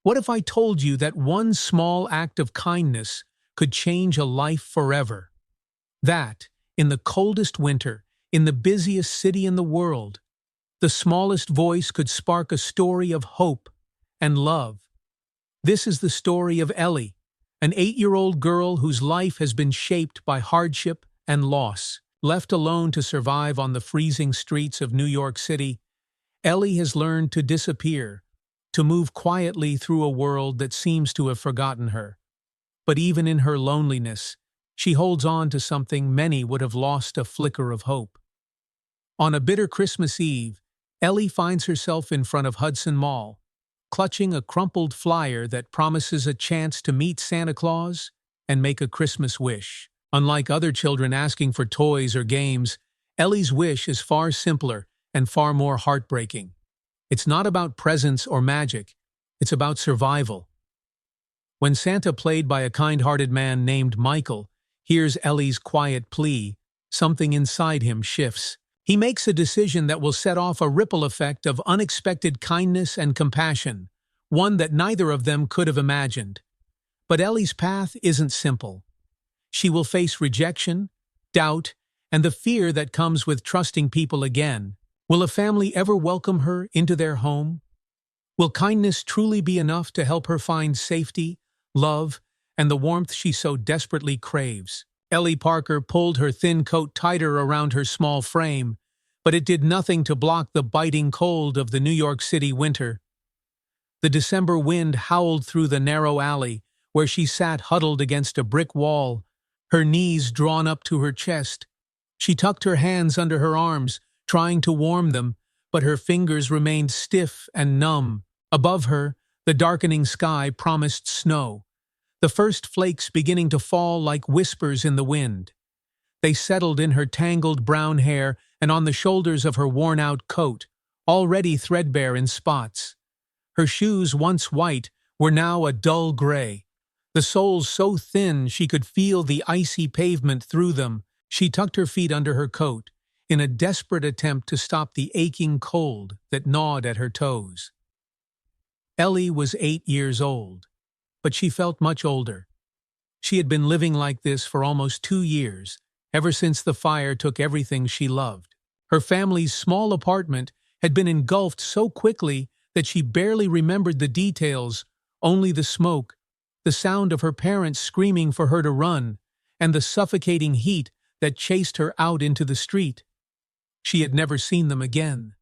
What if I told you that one small act of kindness could change a life forever? That, in the coldest winter, in the busiest city in the world, the smallest voice could spark a story of hope and love. This is the story of Ellie, an 8-year-old girl whose life has been shaped by hardship and loss. Left alone to survive on the freezing streets of New York City, Ellie has learned to disappear, to move quietly through a world that seems to have forgotten her. But even in her loneliness, she holds on to something many would have lost: a flicker of hope. On a bitter Christmas Eve, Ellie finds herself in front of Hudson Mall, clutching a crumpled flyer that promises a chance to meet Santa Claus and make a Christmas wish. Unlike other children asking for toys or games, Ellie's wish is far simpler and far more heartbreaking. It's not about presents or magic, it's about survival. When Santa, played by a kind-hearted man named Michael, hears Ellie's quiet plea, something inside him shifts. He makes a decision that will set off a ripple effect of unexpected kindness and compassion, one that neither of them could have imagined. But Ellie's path isn't simple. She will face rejection, doubt, and the fear that comes with trusting people again. Will a family ever welcome her into their home? Will kindness truly be enough to help her find safety, love, and the warmth she so desperately craves? Ellie Parker pulled her thin coat tighter around her small frame, but it did nothing to block the biting cold of the New York City winter. The December wind howled through the narrow alley, where she sat huddled against a brick wall, her knees drawn up to her chest. She tucked her hands under her arms, trying to warm them, but her fingers remained stiff and numb. Above her, the darkening sky promised snow, the first flakes beginning to fall like whispers in the wind. They settled in her tangled brown hair and on the shoulders of her worn-out coat, already threadbare in spots. Her shoes, once white, were now a dull gray, the soles so thin she could feel the icy pavement through them. She tucked her feet under her coat, in a desperate attempt to stop the aching cold that gnawed at her toes. Ellie was 8 years old, but she felt much older. She had been living like this for almost 2 years, ever since the fire took everything she loved. Her family's small apartment had been engulfed so quickly that she barely remembered the details, only the smoke, the sound of her parents screaming for her to run, and the suffocating heat that chased her out into the street. She had never seen them again.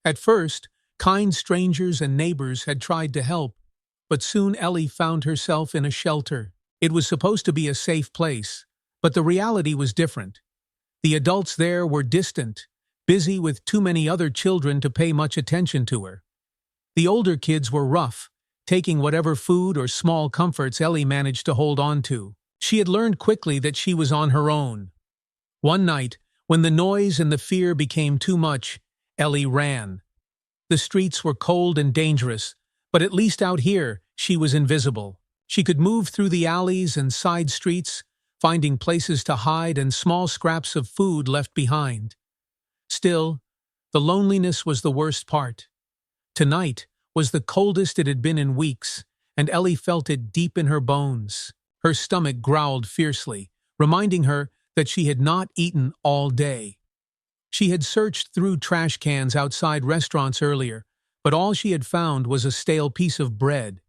At first, kind strangers and neighbors had tried to help, but soon Ellie found herself in a shelter. It was supposed to be a safe place, but the reality was different. The adults there were distant, busy with too many other children to pay much attention to her. The older kids were rough, taking whatever food or small comforts Ellie managed to hold on to. She had learned quickly that she was on her own. One night, when the noise and the fear became too much, Ellie ran. The streets were cold and dangerous, but at least out here, she was invisible. She could move through the alleys and side streets, finding places to hide and small scraps of food left behind. Still, the loneliness was the worst part. Tonight was the coldest it had been in weeks, and Ellie felt it deep in her bones. Her stomach growled fiercely, reminding her that she had not eaten all day. She had searched through trash cans outside restaurants earlier, but all she had found was a stale piece of bread.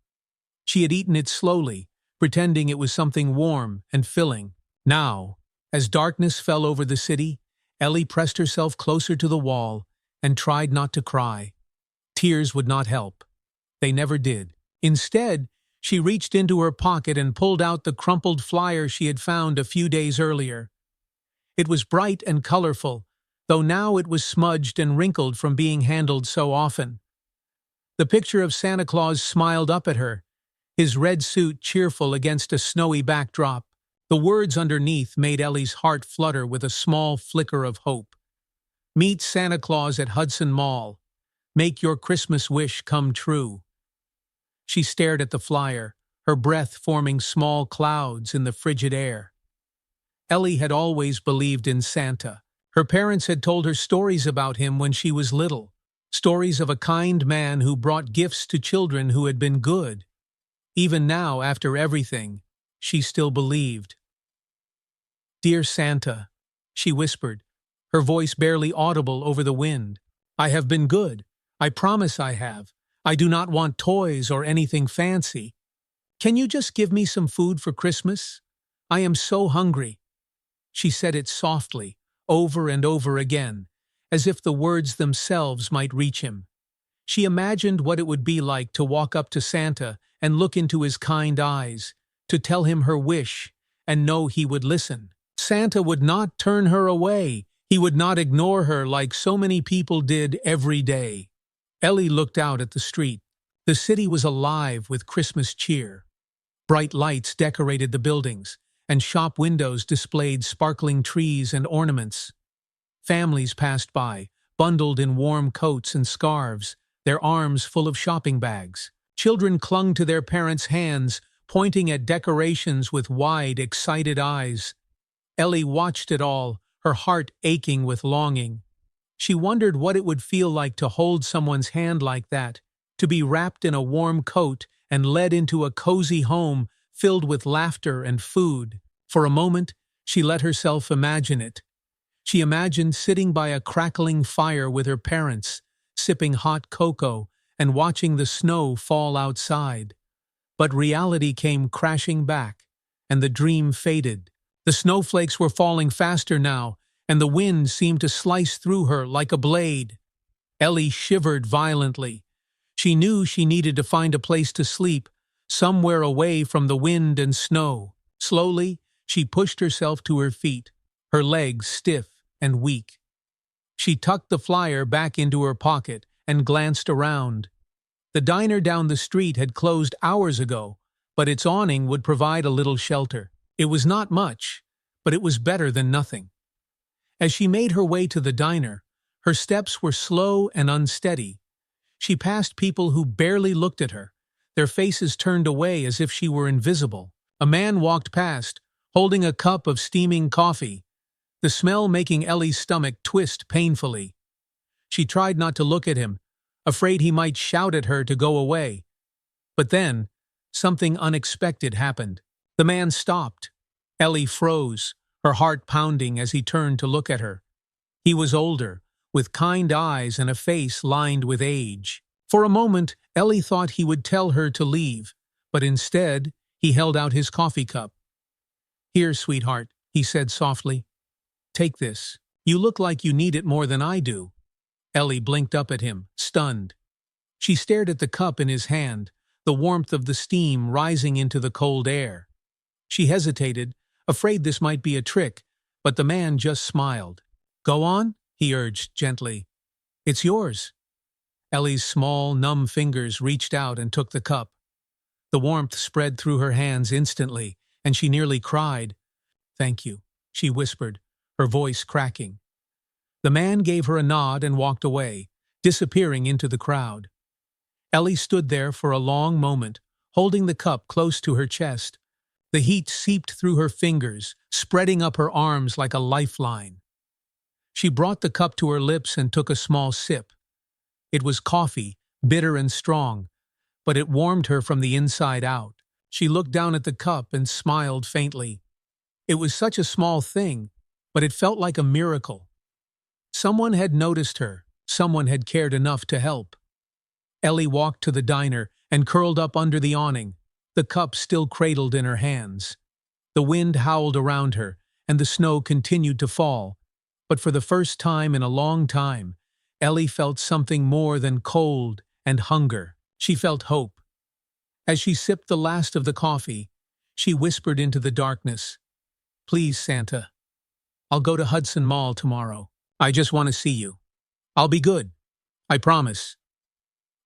She had eaten it slowly, pretending it was something warm and filling. Now, as darkness fell over the city, Ellie pressed herself closer to the wall and tried not to cry. Tears would not help. They never did. Instead, she reached into her pocket and pulled out the crumpled flyer she had found a few days earlier. It was bright and colorful, though now it was smudged and wrinkled from being handled so often. The picture of Santa Claus smiled up at her, his red suit cheerful against a snowy backdrop. The words underneath made Ellie's heart flutter with a small flicker of hope. Meet Santa Claus at Hudson Mall. Make your Christmas wish come true. She stared at the flyer, her breath forming small clouds in the frigid air. Ellie had always believed in Santa. Her parents had told her stories about him when she was little, stories of a kind man who brought gifts to children who had been good. Even now, after everything, she still believed. "Dear Santa," she whispered, her voice barely audible over the wind, "I have been good. I promise I have. I do not want toys or anything fancy. Can you just give me some food for Christmas? I am so hungry." She said it softly, over and over again, as if the words themselves might reach him. She imagined what it would be like to walk up to Santa and look into his kind eyes, to tell him her wish, and know he would listen. Santa would not turn her away. He would not ignore her like so many people did every day. Ellie looked out at the street. The city was alive with Christmas cheer. Bright lights decorated the buildings, and shop windows displayed sparkling trees and ornaments. Families passed by, bundled in warm coats and scarves, their arms full of shopping bags. Children clung to their parents' hands, pointing at decorations with wide, excited eyes. Ellie watched it all, her heart aching with longing. She wondered what it would feel like to hold someone's hand like that, to be wrapped in a warm coat and led into a cozy home filled with laughter and food. For a moment, she let herself imagine it. She imagined sitting by a crackling fire with her parents, sipping hot cocoa and watching the snow fall outside. But reality came crashing back, and the dream faded. The snowflakes were falling faster now, and the wind seemed to slice through her like a blade. Ellie shivered violently. She knew she needed to find a place to sleep, somewhere away from the wind and snow. Slowly, she pushed herself to her feet, her legs stiff and weak. She tucked the flyer back into her pocket and glanced around. The diner down the street had closed hours ago, but its awning would provide a little shelter. It was not much, but it was better than nothing. As she made her way to the diner, her steps were slow and unsteady. She passed people who barely looked at her, their faces turned away as if she were invisible. A man walked past, holding a cup of steaming coffee, the smell making Ellie's stomach twist painfully. She tried not to look at him, afraid he might shout at her to go away. But then, something unexpected happened. The man stopped. Ellie froze, her heart pounding as he turned to look at her. He was older, with kind eyes and a face lined with age. For a moment, Ellie thought he would tell her to leave, but instead, he held out his coffee cup. "Here, sweetheart," he said softly. "Take this. You look like you need it more than I do." Ellie blinked up at him, stunned. She stared at the cup in his hand, the warmth of the steam rising into the cold air. She hesitated, afraid this might be a trick, but the man just smiled. "Go on," he urged gently. "It's yours." Ellie's small, numb fingers reached out and took the cup. The warmth spread through her hands instantly, and she nearly cried. "Thank you," she whispered, her voice cracking. The man gave her a nod and walked away, disappearing into the crowd. Ellie stood there for a long moment, holding the cup close to her chest. The heat seeped through her fingers, spreading up her arms like a lifeline. She brought the cup to her lips and took a small sip. It was coffee, bitter and strong, but it warmed her from the inside out. She looked down at the cup and smiled faintly. It was such a small thing, but it felt like a miracle. Someone had noticed her, someone had cared enough to help. Ellie walked to the diner and curled up under the awning, the cup still cradled in her hands. The wind howled around her, and the snow continued to fall. But for the first time in a long time, Ellie felt something more than cold and hunger. She felt hope. As she sipped the last of the coffee, she whispered into the darkness, "Please, Santa, I'll go to Hudson Mall tomorrow. I just want to see you. I'll be good. I promise."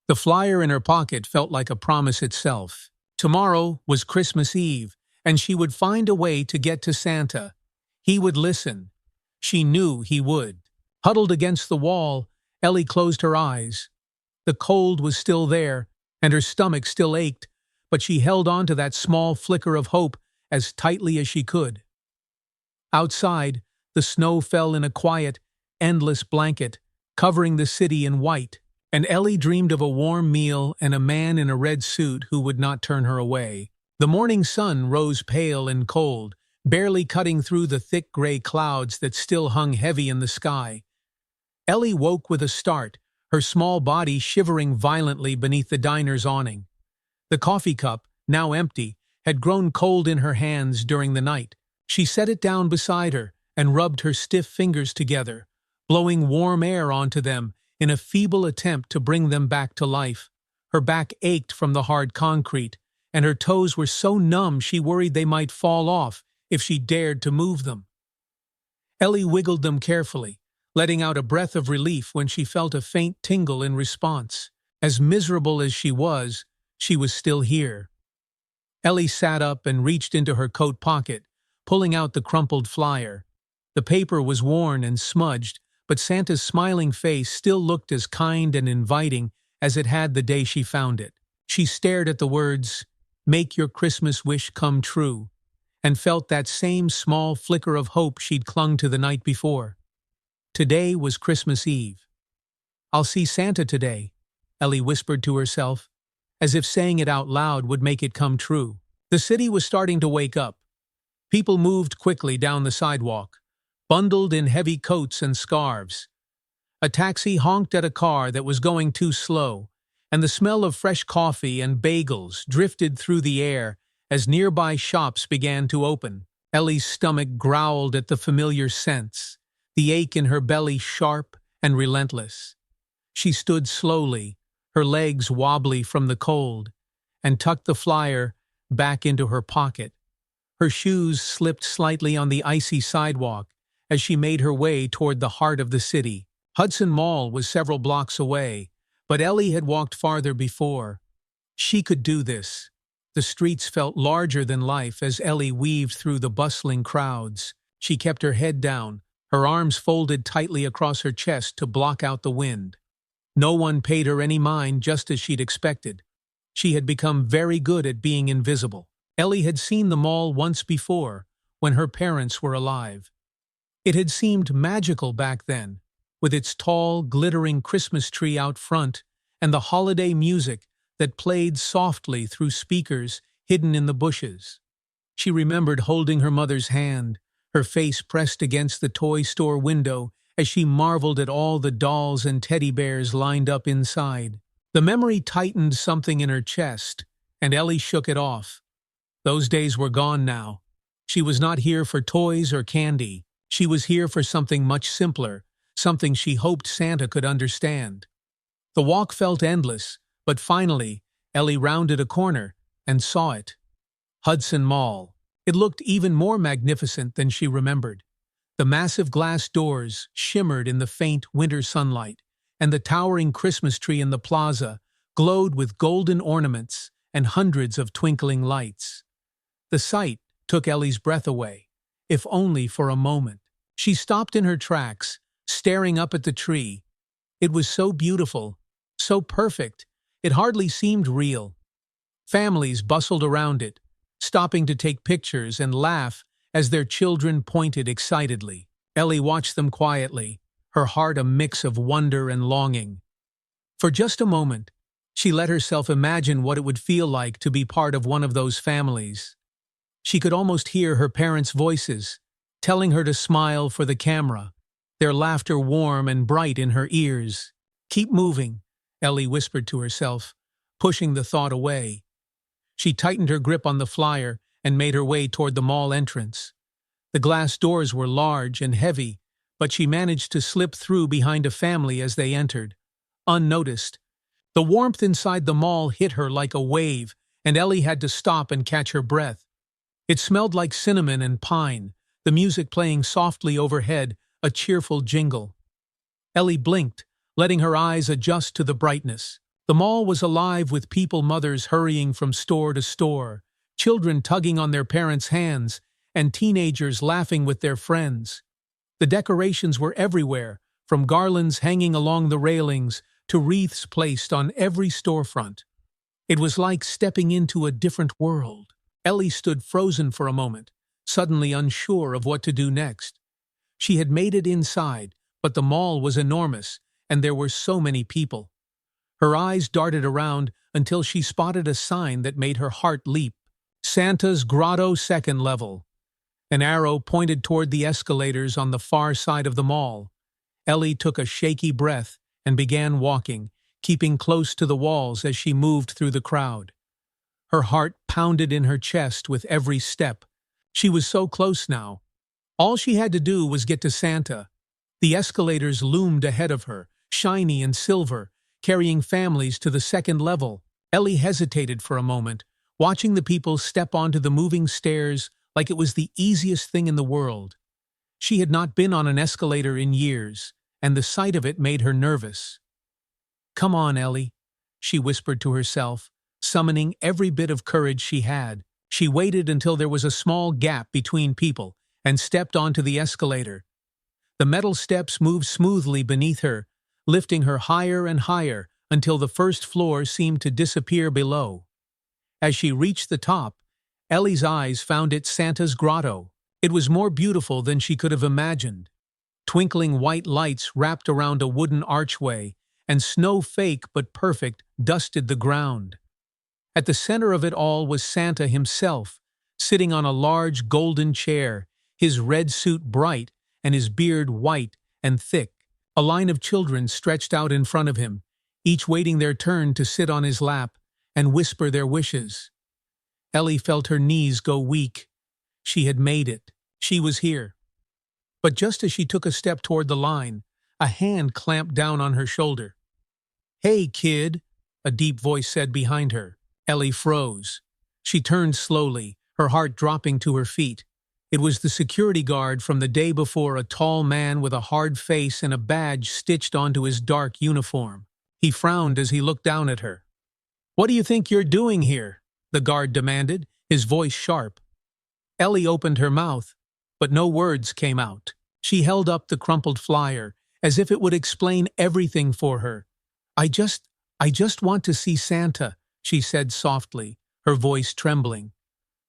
The flyer in her pocket felt like a promise itself. Tomorrow was Christmas Eve, and she would find a way to get to Santa. He would listen. She knew he would. Huddled against the wall, Ellie closed her eyes. The cold was still there, and her stomach still ached, but she held on to that small flicker of hope as tightly as she could. Outside, the snow fell in a quiet, endless blanket, covering the city in white. And Ellie dreamed of a warm meal and a man in a red suit who would not turn her away. The morning sun rose pale and cold, barely cutting through the thick gray clouds that still hung heavy in the sky. Ellie woke with a start, her small body shivering violently beneath the diner's awning. The coffee cup, now empty, had grown cold in her hands during the night. She set it down beside her and rubbed her stiff fingers together, blowing warm air onto them in a feeble attempt to bring them back to life. Her back ached from the hard concrete, and her toes were so numb she worried they might fall off if she dared to move them. Ellie wiggled them carefully, letting out a breath of relief when she felt a faint tingle in response. As miserable as she was still here. Ellie sat up and reached into her coat pocket, pulling out the crumpled flyer. The paper was worn and smudged, but Santa's smiling face still looked as kind and inviting as it had the day she found it. She stared at the words, "Make your Christmas wish come true," and felt that same small flicker of hope she'd clung to the night before. Today was Christmas Eve. "I'll see Santa today," Ellie whispered to herself, as if saying it out loud would make it come true. The city was starting to wake up. People moved quickly down the sidewalk, bundled in heavy coats and scarves. A taxi honked at a car that was going too slow, and the smell of fresh coffee and bagels drifted through the air as nearby shops began to open. Ellie's stomach growled at the familiar scents, the ache in her belly sharp and relentless. She stood slowly, her legs wobbly from the cold, and tucked the flyer back into her pocket. Her shoes slipped slightly on the icy sidewalk as she made her way toward the heart of the city. Hudson Mall was several blocks away, but Ellie had walked farther before. She could do this. The streets felt larger than life as Ellie weaved through the bustling crowds. She kept her head down, her arms folded tightly across her chest to block out the wind. No one paid her any mind, just as she'd expected. She had become very good at being invisible. Ellie had seen the mall once before, when her parents were alive. It had seemed magical back then, with its tall, glittering Christmas tree out front and the holiday music that played softly through speakers hidden in the bushes. She remembered holding her mother's hand, her face pressed against the toy store window as she marveled at all the dolls and teddy bears lined up inside. The memory tightened something in her chest, and Ellie shook it off. Those days were gone now. She was not here for toys or candy. She was here for something much simpler, something she hoped Santa could understand. The walk felt endless, but finally, Ellie rounded a corner and saw it. Hudson Mall. It looked even more magnificent than she remembered. The massive glass doors shimmered in the faint winter sunlight, and the towering Christmas tree in the plaza glowed with golden ornaments and hundreds of twinkling lights. The sight took Ellie's breath away, if only for a moment. She stopped in her tracks, staring up at the tree. It was so beautiful, so perfect, it hardly seemed real. Families bustled around it, stopping to take pictures and laugh as their children pointed excitedly. Ellie watched them quietly, her heart a mix of wonder and longing. For just a moment, she let herself imagine what it would feel like to be part of one of those families. She could almost hear her parents' voices, telling her to smile for the camera, their laughter warm and bright in her ears. "Keep moving," Ellie whispered to herself, pushing the thought away. She tightened her grip on the flyer and made her way toward the mall entrance. The glass doors were large and heavy, but she managed to slip through behind a family as they entered, unnoticed. The warmth inside the mall hit her like a wave, and Ellie had to stop and catch her breath. It smelled like cinnamon and pine, the music playing softly overhead, a cheerful jingle. Ellie blinked, letting her eyes adjust to the brightness. The mall was alive with people, mothers hurrying from store to store, children tugging on their parents' hands, and teenagers laughing with their friends. The decorations were everywhere, from garlands hanging along the railings to wreaths placed on every storefront. It was like stepping into a different world. Ellie stood frozen for a moment, suddenly unsure of what to do next. She had made it inside, but the mall was enormous, and there were so many people. Her eyes darted around until she spotted a sign that made her heart leap. Santa's Grotto, second level. An arrow pointed toward the escalators on the far side of the mall. Ellie took a shaky breath and began walking, keeping close to the walls as she moved through the crowd. Her heart pounded in her chest with every step. She was so close now. All she had to do was get to Santa. The escalators loomed ahead of her, shiny and silver, carrying families to the second level. Ellie hesitated for a moment, watching the people step onto the moving stairs like it was the easiest thing in the world. She had not been on an escalator in years, and the sight of it made her nervous. "Come on, Ellie," she whispered to herself, summoning every bit of courage she had. She waited until there was a small gap between people and stepped onto the escalator. The metal steps moved smoothly beneath her, lifting her higher and higher until the first floor seemed to disappear below. As she reached the top, Ellie's eyes found it Santa's Grotto. It was more beautiful than she could have imagined. Twinkling white lights wrapped around a wooden archway, and snow fake but perfect dusted the ground. At the center of it all was Santa himself, sitting on a large golden chair, his red suit bright and his beard white and thick. A line of children stretched out in front of him, each waiting their turn to sit on his lap and whisper their wishes. Ellie felt her knees go weak. She had made it. She was here. But just as she took a step toward the line, a hand clamped down on her shoulder. "Hey, kid," a deep voice said behind her. Ellie froze. She turned slowly, her heart dropping to her feet. It was the security guard from the day before, a tall man with a hard face and a badge stitched onto his dark uniform. He frowned as he looked down at her. "What do you think you're doing here?" the guard demanded, his voice sharp. Ellie opened her mouth, but no words came out. She held up the crumpled flyer, as if it would explain everything for her. I just want to see Santa," she said softly, her voice trembling.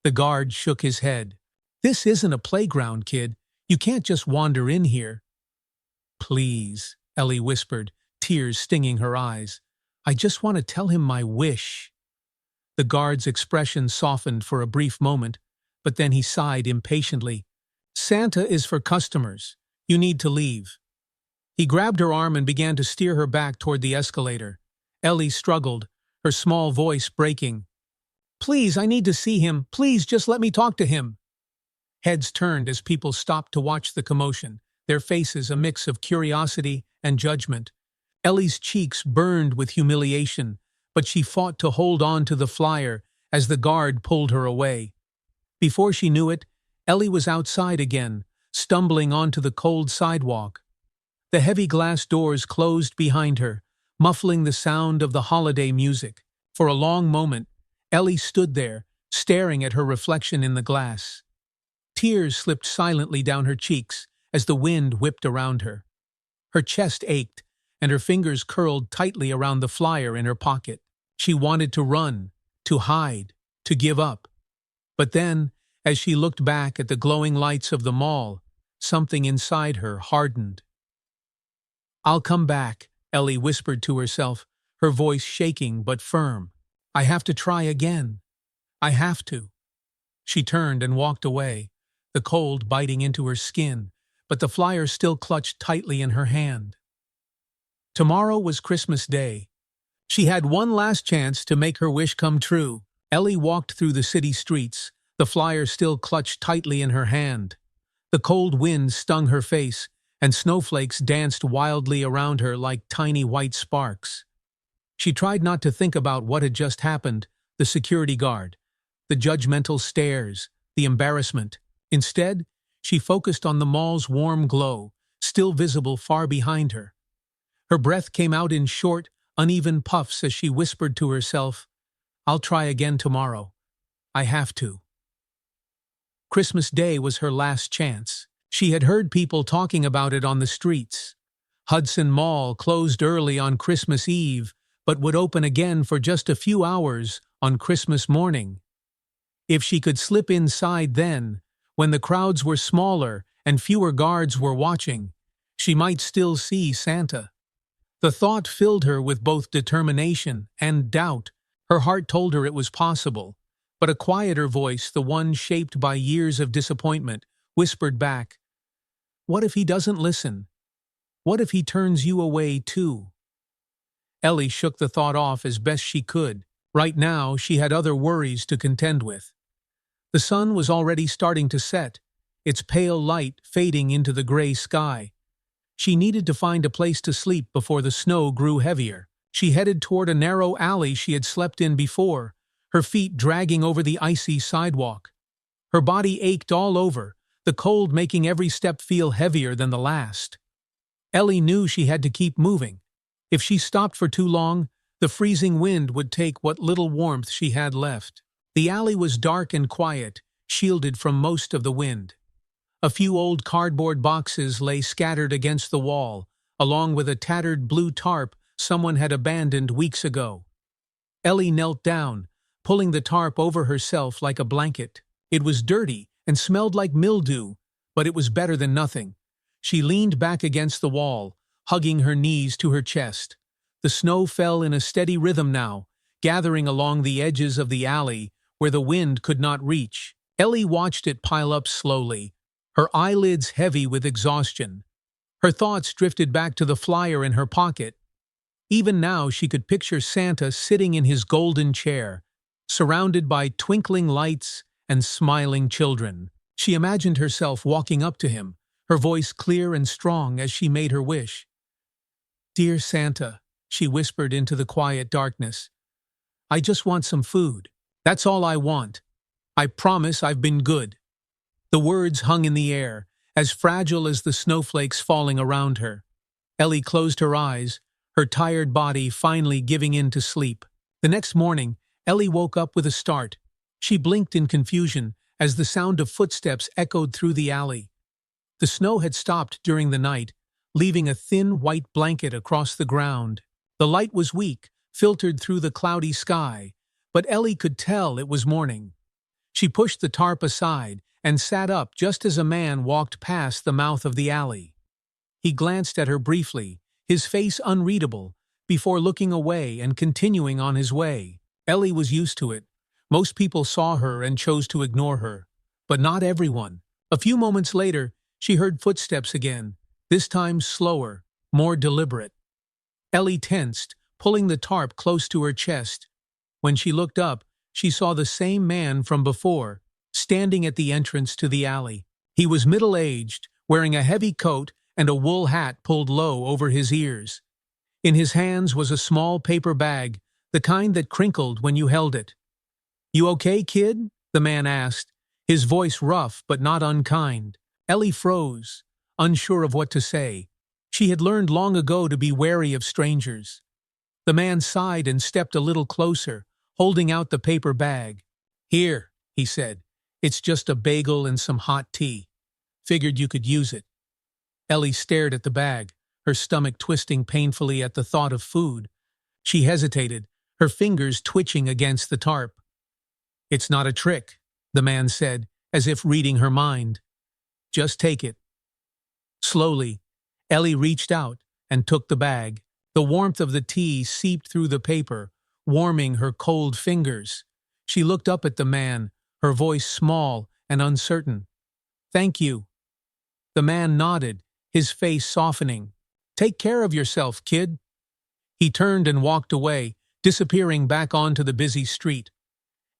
The guard shook his head. "This isn't a playground, kid. You can't just wander in here." "Please," Ellie whispered, tears stinging her eyes. "I just want to tell him my wish." The guard's expression softened for a brief moment, but then he sighed impatiently. "Santa is for customers. You need to leave." He grabbed her arm and began to steer her back toward the escalator. Ellie struggled, her small voice breaking. "Please, I need to see him. Please, just let me talk to him." Heads turned as people stopped to watch the commotion, their faces a mix of curiosity and judgment. Ellie's cheeks burned with humiliation, but she fought to hold on to the flyer as the guard pulled her away. Before she knew it, Ellie was outside again, stumbling onto the cold sidewalk. The heavy glass doors closed behind her, muffling the sound of the holiday music. For a long moment, Ellie stood there, staring at her reflection in the glass. Tears slipped silently down her cheeks as the wind whipped around her. Her chest ached, and her fingers curled tightly around the flyer in her pocket. She wanted to run, to hide, to give up. But then, as she looked back at the glowing lights of the mall, something inside her hardened. "I'll come back," Ellie whispered to herself, her voice shaking but firm. "I have to try again. I have to." She turned and walked away, the cold biting into her skin, but the flyer still clutched tightly in her hand. Tomorrow was Christmas Day. She had one last chance to make her wish come true. Ellie walked through the city streets, the flyer still clutched tightly in her hand. The cold wind stung her face, and snowflakes danced wildly around her like tiny white sparks. She tried not to think about what had just happened, the security guard, the judgmental stares, the embarrassment. Instead, she focused on the mall's warm glow, still visible far behind her. Her breath came out in short, uneven puffs as she whispered to herself, "I'll try again tomorrow. I have to." Christmas Day was her last chance. She had heard people talking about it on the streets. Hudson Mall closed early on Christmas Eve, but would open again for just a few hours on Christmas morning. If she could slip inside then, when the crowds were smaller and fewer guards were watching, she might still see Santa. The thought filled her with both determination and doubt. Her heart told her it was possible, but a quieter voice, the one shaped by years of disappointment, whispered back, "What if he doesn't listen? What if he turns you away too?" Ellie shook the thought off as best she could. Right now, she had other worries to contend with. The sun was already starting to set, its pale light fading into the gray sky. She needed to find a place to sleep before the snow grew heavier. She headed toward a narrow alley she had slept in before, her feet dragging over the icy sidewalk. Her body ached all over, the cold making every step feel heavier than the last. Ellie knew she had to keep moving. If she stopped for too long, the freezing wind would take what little warmth she had left. The alley was dark and quiet, shielded from most of the wind. A few old cardboard boxes lay scattered against the wall, along with a tattered blue tarp someone had abandoned weeks ago. Ellie knelt down, pulling the tarp over herself like a blanket. It was dirty and smelled like mildew, but it was better than nothing. She leaned back against the wall, hugging her knees to her chest. The snow fell in a steady rhythm now, gathering along the edges of the alley where the wind could not reach. Ellie watched it pile up slowly, her eyelids heavy with exhaustion. Her thoughts drifted back to the flyer in her pocket. Even now she could picture Santa sitting in his golden chair, surrounded by twinkling lights and smiling children. She imagined herself walking up to him, her voice clear and strong as she made her wish. "Dear Santa," she whispered into the quiet darkness, "I just want some food. That's all I want. I promise I've been good." The words hung in the air, as fragile as the snowflakes falling around her. Ellie closed her eyes, her tired body finally giving in to sleep. The next morning, Ellie woke up with a start. She blinked in confusion as the sound of footsteps echoed through the alley. The snow had stopped during the night, leaving a thin white blanket across the ground. The light was weak, filtered through the cloudy sky, but Ellie could tell it was morning. She pushed the tarp aside and sat up just as a man walked past the mouth of the alley. He glanced at her briefly, his face unreadable, before looking away and continuing on his way. Ellie was used to it. Most people saw her and chose to ignore her, but not everyone. A few moments later, she heard footsteps again, this time slower, more deliberate. Ellie tensed, pulling the tarp close to her chest. When she looked up, she saw the same man from before, standing at the entrance to the alley. He was middle-aged, wearing a heavy coat and a wool hat pulled low over his ears. In his hands was a small paper bag, the kind that crinkled when you held it. "You okay, kid?" the man asked, his voice rough but not unkind. Ellie froze, unsure of what to say. She had learned long ago to be wary of strangers. The man sighed and stepped a little closer, holding out the paper bag. "Here," he said. "It's just a bagel and some hot tea. Figured you could use it." Ellie stared at the bag, her stomach twisting painfully at the thought of food. She hesitated, her fingers twitching against the tarp. "It's not a trick," the man said, as if reading her mind. "Just take it." Slowly, Ellie reached out and took the bag. The warmth of the tea seeped through the paper, warming her cold fingers. She looked up at the man, her voice small and uncertain. "Thank you." The man nodded, his face softening. "Take care of yourself, kid." He turned and walked away, disappearing back onto the busy street.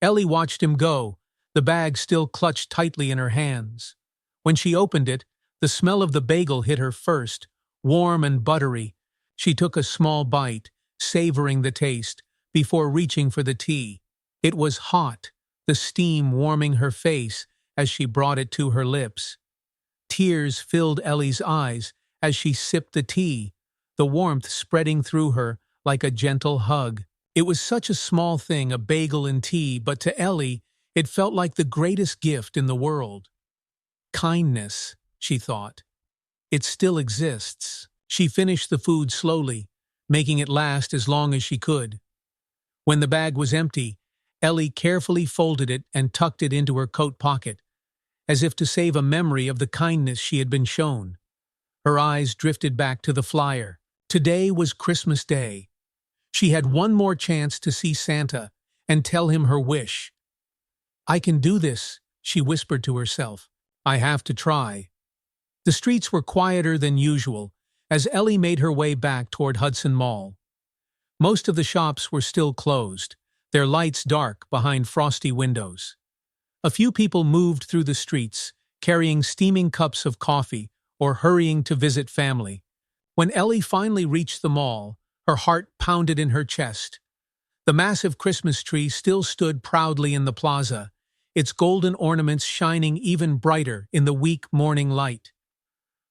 Ellie watched him go, the bag still clutched tightly in her hands. When she opened it, the smell of the bagel hit her first, warm and buttery. She took a small bite, savoring the taste, before reaching for the tea. It was hot, the steam warming her face as she brought it to her lips. Tears filled Ellie's eyes as she sipped the tea, the warmth spreading through her like a gentle hug. It was such a small thing, a bagel and tea, but to Ellie, it felt like the greatest gift in the world. Kindness, she thought. It still exists. She finished the food slowly, making it last as long as she could. When the bag was empty, Ellie carefully folded it and tucked it into her coat pocket, as if to save a memory of the kindness she had been shown. Her eyes drifted back to the flyer. Today was Christmas Day. She had one more chance to see Santa and tell him her wish. "I can do this," she whispered to herself. "I have to try." The streets were quieter than usual as Ellie made her way back toward Hudson Mall. Most of the shops were still closed, their lights dark behind frosty windows. A few people moved through the streets, carrying steaming cups of coffee or hurrying to visit family. When Ellie finally reached the mall, her heart pounded in her chest. The massive Christmas tree still stood proudly in the plaza, its golden ornaments shining even brighter in the weak morning light.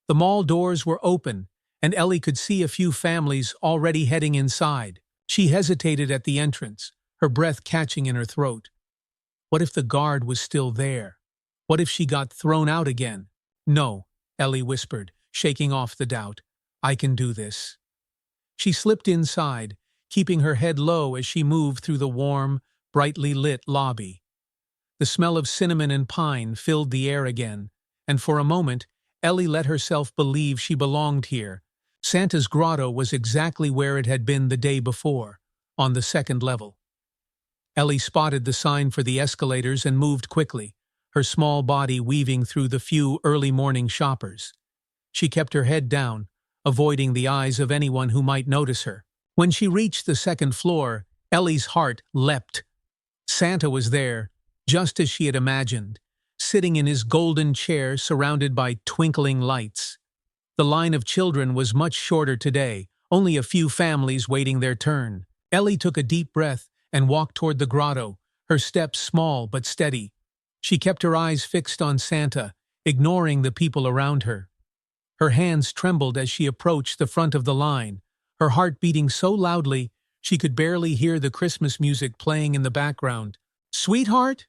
The mall doors were open, and Ellie could see a few families already heading inside. She hesitated at the entrance, her breath catching in her throat. What if the guard was still there? What if she got thrown out again? "No," Ellie whispered, shaking off the doubt. "I can do this." She slipped inside, keeping her head low as she moved through the warm, brightly lit lobby. The smell of cinnamon and pine filled the air again, and for a moment, Ellie let herself believe she belonged here. Santa's grotto was exactly where it had been the day before, on the second level. Ellie spotted the sign for the escalators and moved quickly, her small body weaving through the few early morning shoppers. She kept her head down, avoiding the eyes of anyone who might notice her. When she reached the second floor, Ellie's heart leapt. Santa was there, just as she had imagined, sitting in his golden chair surrounded by twinkling lights. The line of children was much shorter today, only a few families waiting their turn. Ellie took a deep breath and walked toward the grotto, her steps small but steady. She kept her eyes fixed on Santa, ignoring the people around her. Her hands trembled as she approached the front of the line, her heart beating so loudly she could barely hear the Christmas music playing in the background. "Sweetheart?"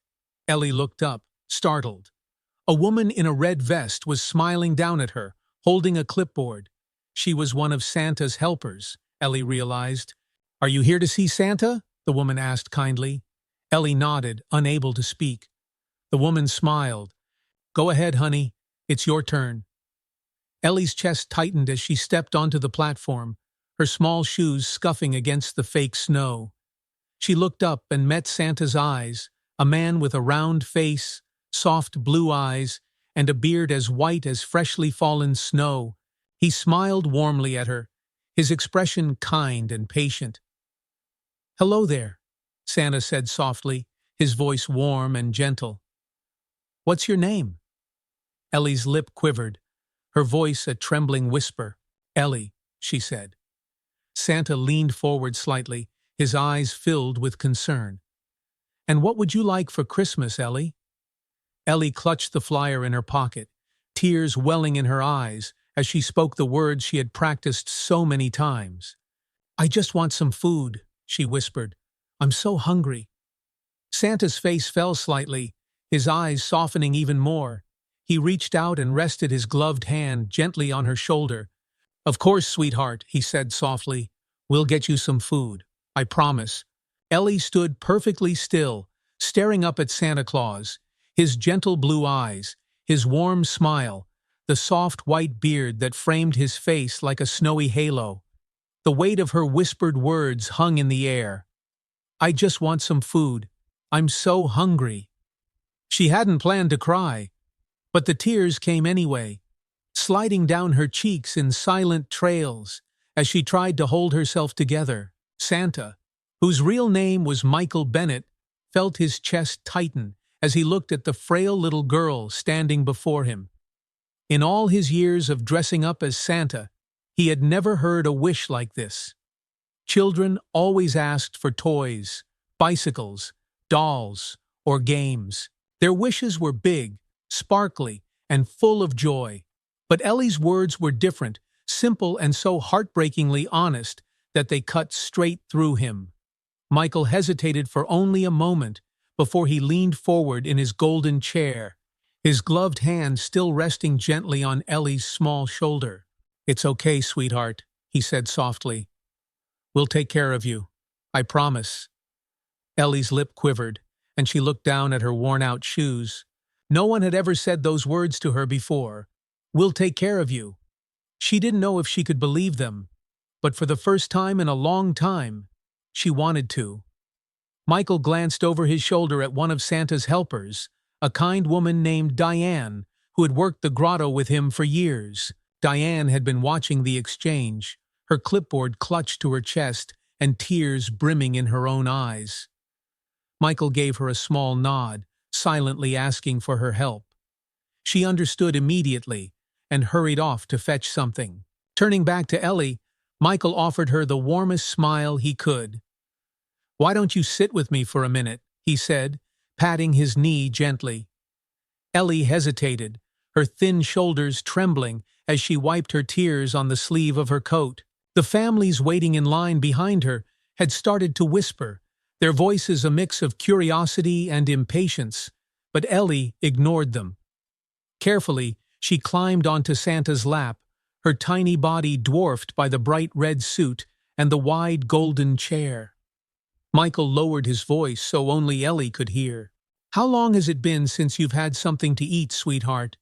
Ellie looked up, startled. A woman in a red vest was smiling down at her, holding a clipboard. She was one of Santa's helpers, Ellie realized. "Are you here to see Santa?" the woman asked kindly. Ellie nodded, unable to speak. The woman smiled. "Go ahead, honey. It's your turn." Ellie's chest tightened as she stepped onto the platform, her small shoes scuffing against the fake snow. She looked up and met Santa's eyes, a man with a round face, soft blue eyes, and a beard as white as freshly fallen snow. He smiled warmly at her, his expression kind and patient. "Hello there," Santa said softly, his voice warm and gentle. "What's your name?" Ellie's lip quivered, her voice a trembling whisper. "Ellie," she said. Santa leaned forward slightly, his eyes filled with concern. "And what would you like for Christmas, Ellie?" Ellie clutched the flyer in her pocket, tears welling in her eyes as she spoke the words she had practiced so many times. "I just want some food," she whispered. "I'm so hungry." Santa's face fell slightly, his eyes softening even more. He reached out and rested his gloved hand gently on her shoulder. "Of course, sweetheart," he said softly. "We'll get you some food. I promise." Ellie stood perfectly still, staring up at Santa Claus, his gentle blue eyes, his warm smile, the soft white beard that framed his face like a snowy halo. The weight of her whispered words hung in the air. "I just want some food. I'm so hungry." She hadn't planned to cry, but the tears came anyway, sliding down her cheeks in silent trails as she tried to hold herself together. Santa, whose real name was Michael Bennett, felt his chest tighten as he looked at the frail little girl standing before him. In all his years of dressing up as Santa, he had never heard a wish like this. Children always asked for toys, bicycles, dolls, or games. Their wishes were big, sparkly, and full of joy. But Ellie's words were different, simple and so heartbreakingly honest that they cut straight through him. Michael hesitated for only a moment before he leaned forward in his golden chair, his gloved hand still resting gently on Ellie's small shoulder. "It's okay, sweetheart," he said softly. "We'll take care of you. I promise." Ellie's lip quivered, and she looked down at her worn-out shoes. No one had ever said those words to her before. "We'll take care of you." She didn't know if she could believe them, but for the first time in a long time, she wanted to. Michael glanced over his shoulder at one of Santa's helpers, a kind woman named Diane, who had worked the grotto with him for years. Diane had been watching the exchange, her clipboard clutched to her chest and tears brimming in her own eyes. Michael gave her a small nod, silently asking for her help. She understood immediately and hurried off to fetch something. Turning back to Ellie, Michael offered her the warmest smile he could. "Why don't you sit with me for a minute?" he said, patting his knee gently. Ellie hesitated, her thin shoulders trembling as she wiped her tears on the sleeve of her coat. The families waiting in line behind her had started to whisper, their voices a mix of curiosity and impatience, but Ellie ignored them. Carefully, she climbed onto Santa's lap, her tiny body dwarfed by the bright red suit and the wide golden chair. Michael lowered his voice so only Ellie could hear. "How long has it been since you've had something to eat, sweetheart?"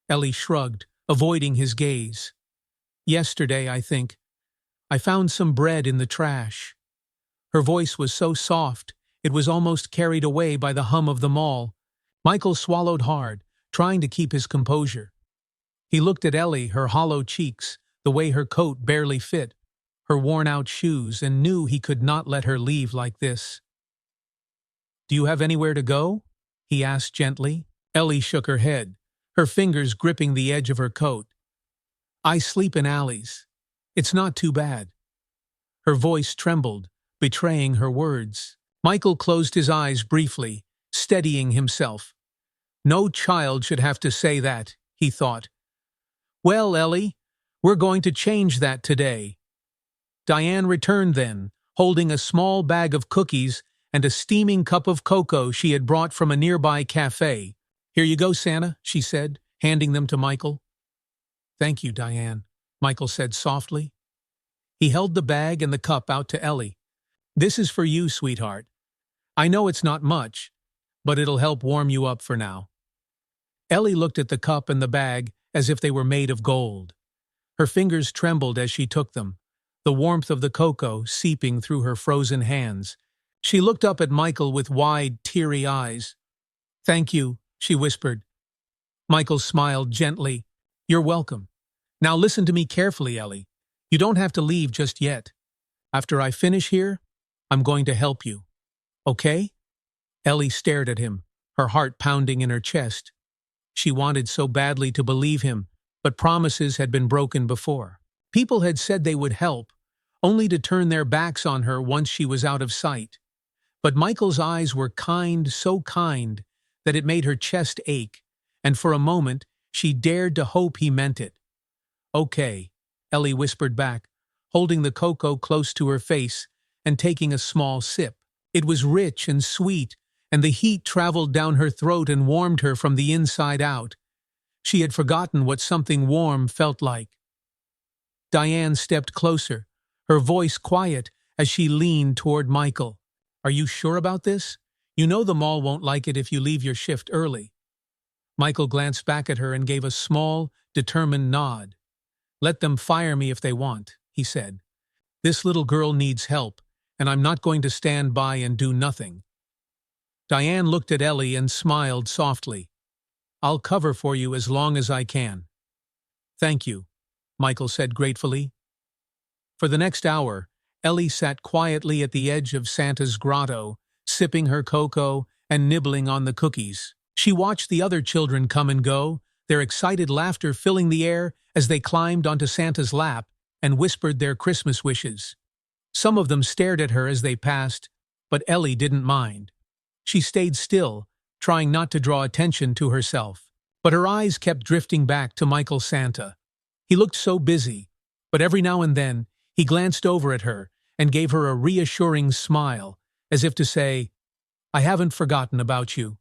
Ellie shrugged, avoiding his gaze. "Yesterday, I think. I found some bread in the trash." Her voice was so soft, it was almost carried away by the hum of the mall. Michael swallowed hard, trying to keep his composure. He looked at Ellie, her hollow cheeks, the way her coat barely fit, her worn-out shoes, and knew he could not let her leave like this. "Do you have anywhere to go?" he asked gently. Ellie shook her head, her fingers gripping the edge of her coat. "I sleep in alleys. It's not too bad." Her voice trembled, betraying her words. Michael closed his eyes briefly, steadying himself. No child should have to say that, he thought. "Well, Ellie, we're going to change that today." Diane returned then, holding a small bag of cookies and a steaming cup of cocoa she had brought from a nearby cafe. "Here you go, Santa," she said, handing them to Michael. "Thank you, Diane," Michael said softly. He held the bag and the cup out to Ellie. "This is for you, sweetheart. I know it's not much, but it'll help warm you up for now." Ellie looked at the cup and the bag as if they were made of gold. Her fingers trembled as she took them, the warmth of the cocoa seeping through her frozen hands. She looked up at Michael with wide, teary eyes. "Thank you," she whispered. Michael smiled gently. "You're welcome. Now listen to me carefully, Ellie. You don't have to leave just yet. After I finish here, I'm going to help you. Okay?" Ellie stared at him, her heart pounding in her chest. She wanted so badly to believe him, but promises had been broken before. People had said they would help, only to turn their backs on her once she was out of sight. But Michael's eyes were kind, so kind, that it made her chest ache, and for a moment she dared to hope he meant it. "Okay," Ellie whispered back, holding the cocoa close to her face and taking a small sip. It was rich and sweet, and the heat traveled down her throat and warmed her from the inside out. She had forgotten what something warm felt like. Diane stepped closer, her voice quiet as she leaned toward Michael. "Are you sure about this? You know the mall won't like it if you leave your shift early." Michael glanced back at her and gave a small, determined nod. "Let them fire me if they want," he said. "This little girl needs help, and I'm not going to stand by and do nothing." Diane looked at Ellie and smiled softly. "I'll cover for you as long as I can." "Thank you," Michael said gratefully. For the next hour, Ellie sat quietly at the edge of Santa's grotto, sipping her cocoa and nibbling on the cookies. She watched the other children come and go, their excited laughter filling the air as they climbed onto Santa's lap and whispered their Christmas wishes. Some of them stared at her as they passed, but Ellie didn't mind. She stayed still, trying not to draw attention to herself. But her eyes kept drifting back to Michael Santa. He looked so busy, but every now and then he glanced over at her and gave her a reassuring smile, as if to say, "I haven't forgotten about you."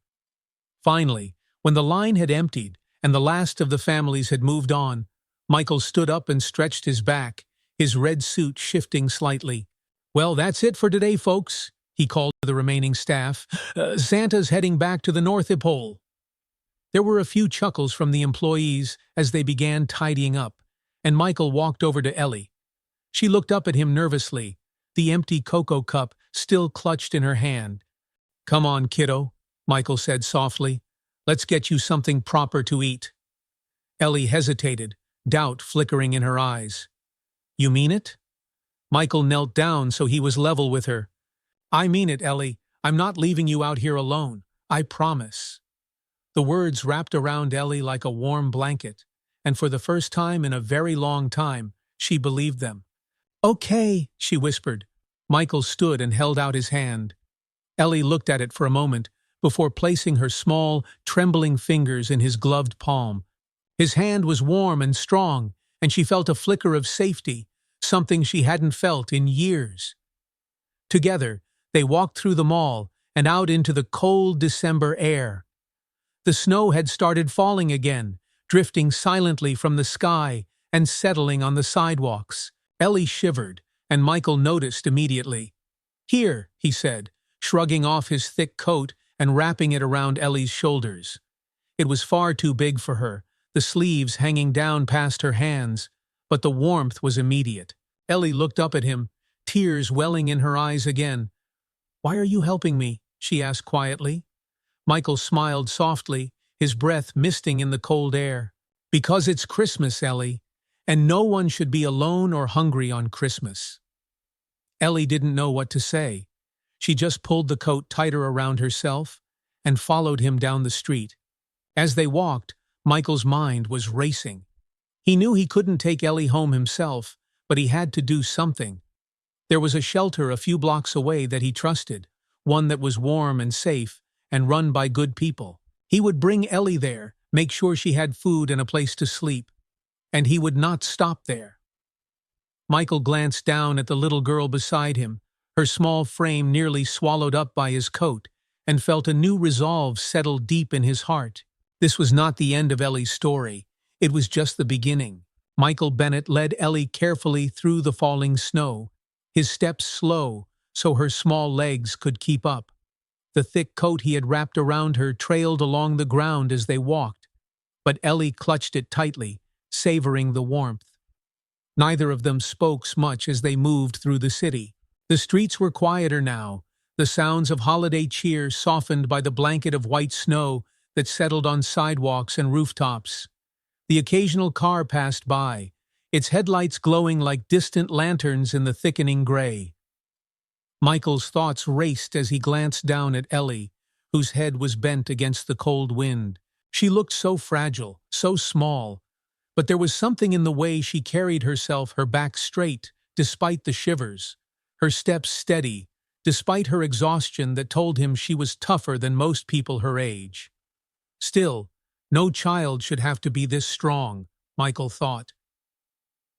Finally, when the line had emptied and the last of the families had moved on, Michael stood up and stretched his back, his red suit shifting slightly. "Well, that's it for today, folks," he called to the remaining staff. "Santa's heading back to the North Pole." There were a few chuckles from the employees as they began tidying up, and Michael walked over to Ellie. She looked up at him nervously, the empty cocoa cup still clutched in her hand. "Come on, kiddo," Michael said softly. "Let's get you something proper to eat." Ellie hesitated, doubt flickering in her eyes. "You mean it?" Michael knelt down so he was level with her. "I mean it, Ellie. I'm not leaving you out here alone. I promise." The words wrapped around Ellie like a warm blanket, and for the first time in a very long time, she believed them. "Okay," she whispered. Michael stood and held out his hand. Ellie looked at it for a moment before placing her small, trembling fingers in his gloved palm. His hand was warm and strong, and she felt a flicker of safety, something she hadn't felt in years. Together, they walked through the mall and out into the cold December air. The snow had started falling again, drifting silently from the sky and settling on the sidewalks. Ellie shivered, and Michael noticed immediately. "Here," he said, shrugging off his thick coat and wrapping it around Ellie's shoulders. It was far too big for her, the sleeves hanging down past her hands, but the warmth was immediate. Ellie looked up at him, tears welling in her eyes again. "Why are you helping me?" she asked quietly. Michael smiled softly, his breath misting in the cold air. "Because it's Christmas, Ellie, and no one should be alone or hungry on Christmas." Ellie didn't know what to say. She just pulled the coat tighter around herself and followed him down the street. As they walked, Michael's mind was racing. He knew he couldn't take Ellie home himself, but he had to do something. There was a shelter a few blocks away that he trusted, one that was warm and safe and run by good people. He would bring Ellie there, make sure she had food and a place to sleep. And he would not stop there. Michael glanced down at the little girl beside him, her small frame nearly swallowed up by his coat, and felt a new resolve settle deep in his heart. This was not the end of Ellie's story. It was just the beginning. Michael Bennett led Ellie carefully through the falling snow, his steps slow so her small legs could keep up. The thick coat he had wrapped around her trailed along the ground as they walked, but Ellie clutched it tightly, savoring the warmth. Neither of them spoke much as they moved through the city. The streets were quieter now, the sounds of holiday cheer softened by the blanket of white snow that settled on sidewalks and rooftops. The occasional car passed by, its headlights glowing like distant lanterns in the thickening gray. Michael's thoughts raced as he glanced down at Ellie, whose head was bent against the cold wind. She looked so fragile, so small, but there was something in the way she carried herself, her back straight, despite the shivers, her steps steady, despite her exhaustion that told him she was tougher than most people her age. Still, no child should have to be this strong, Michael thought.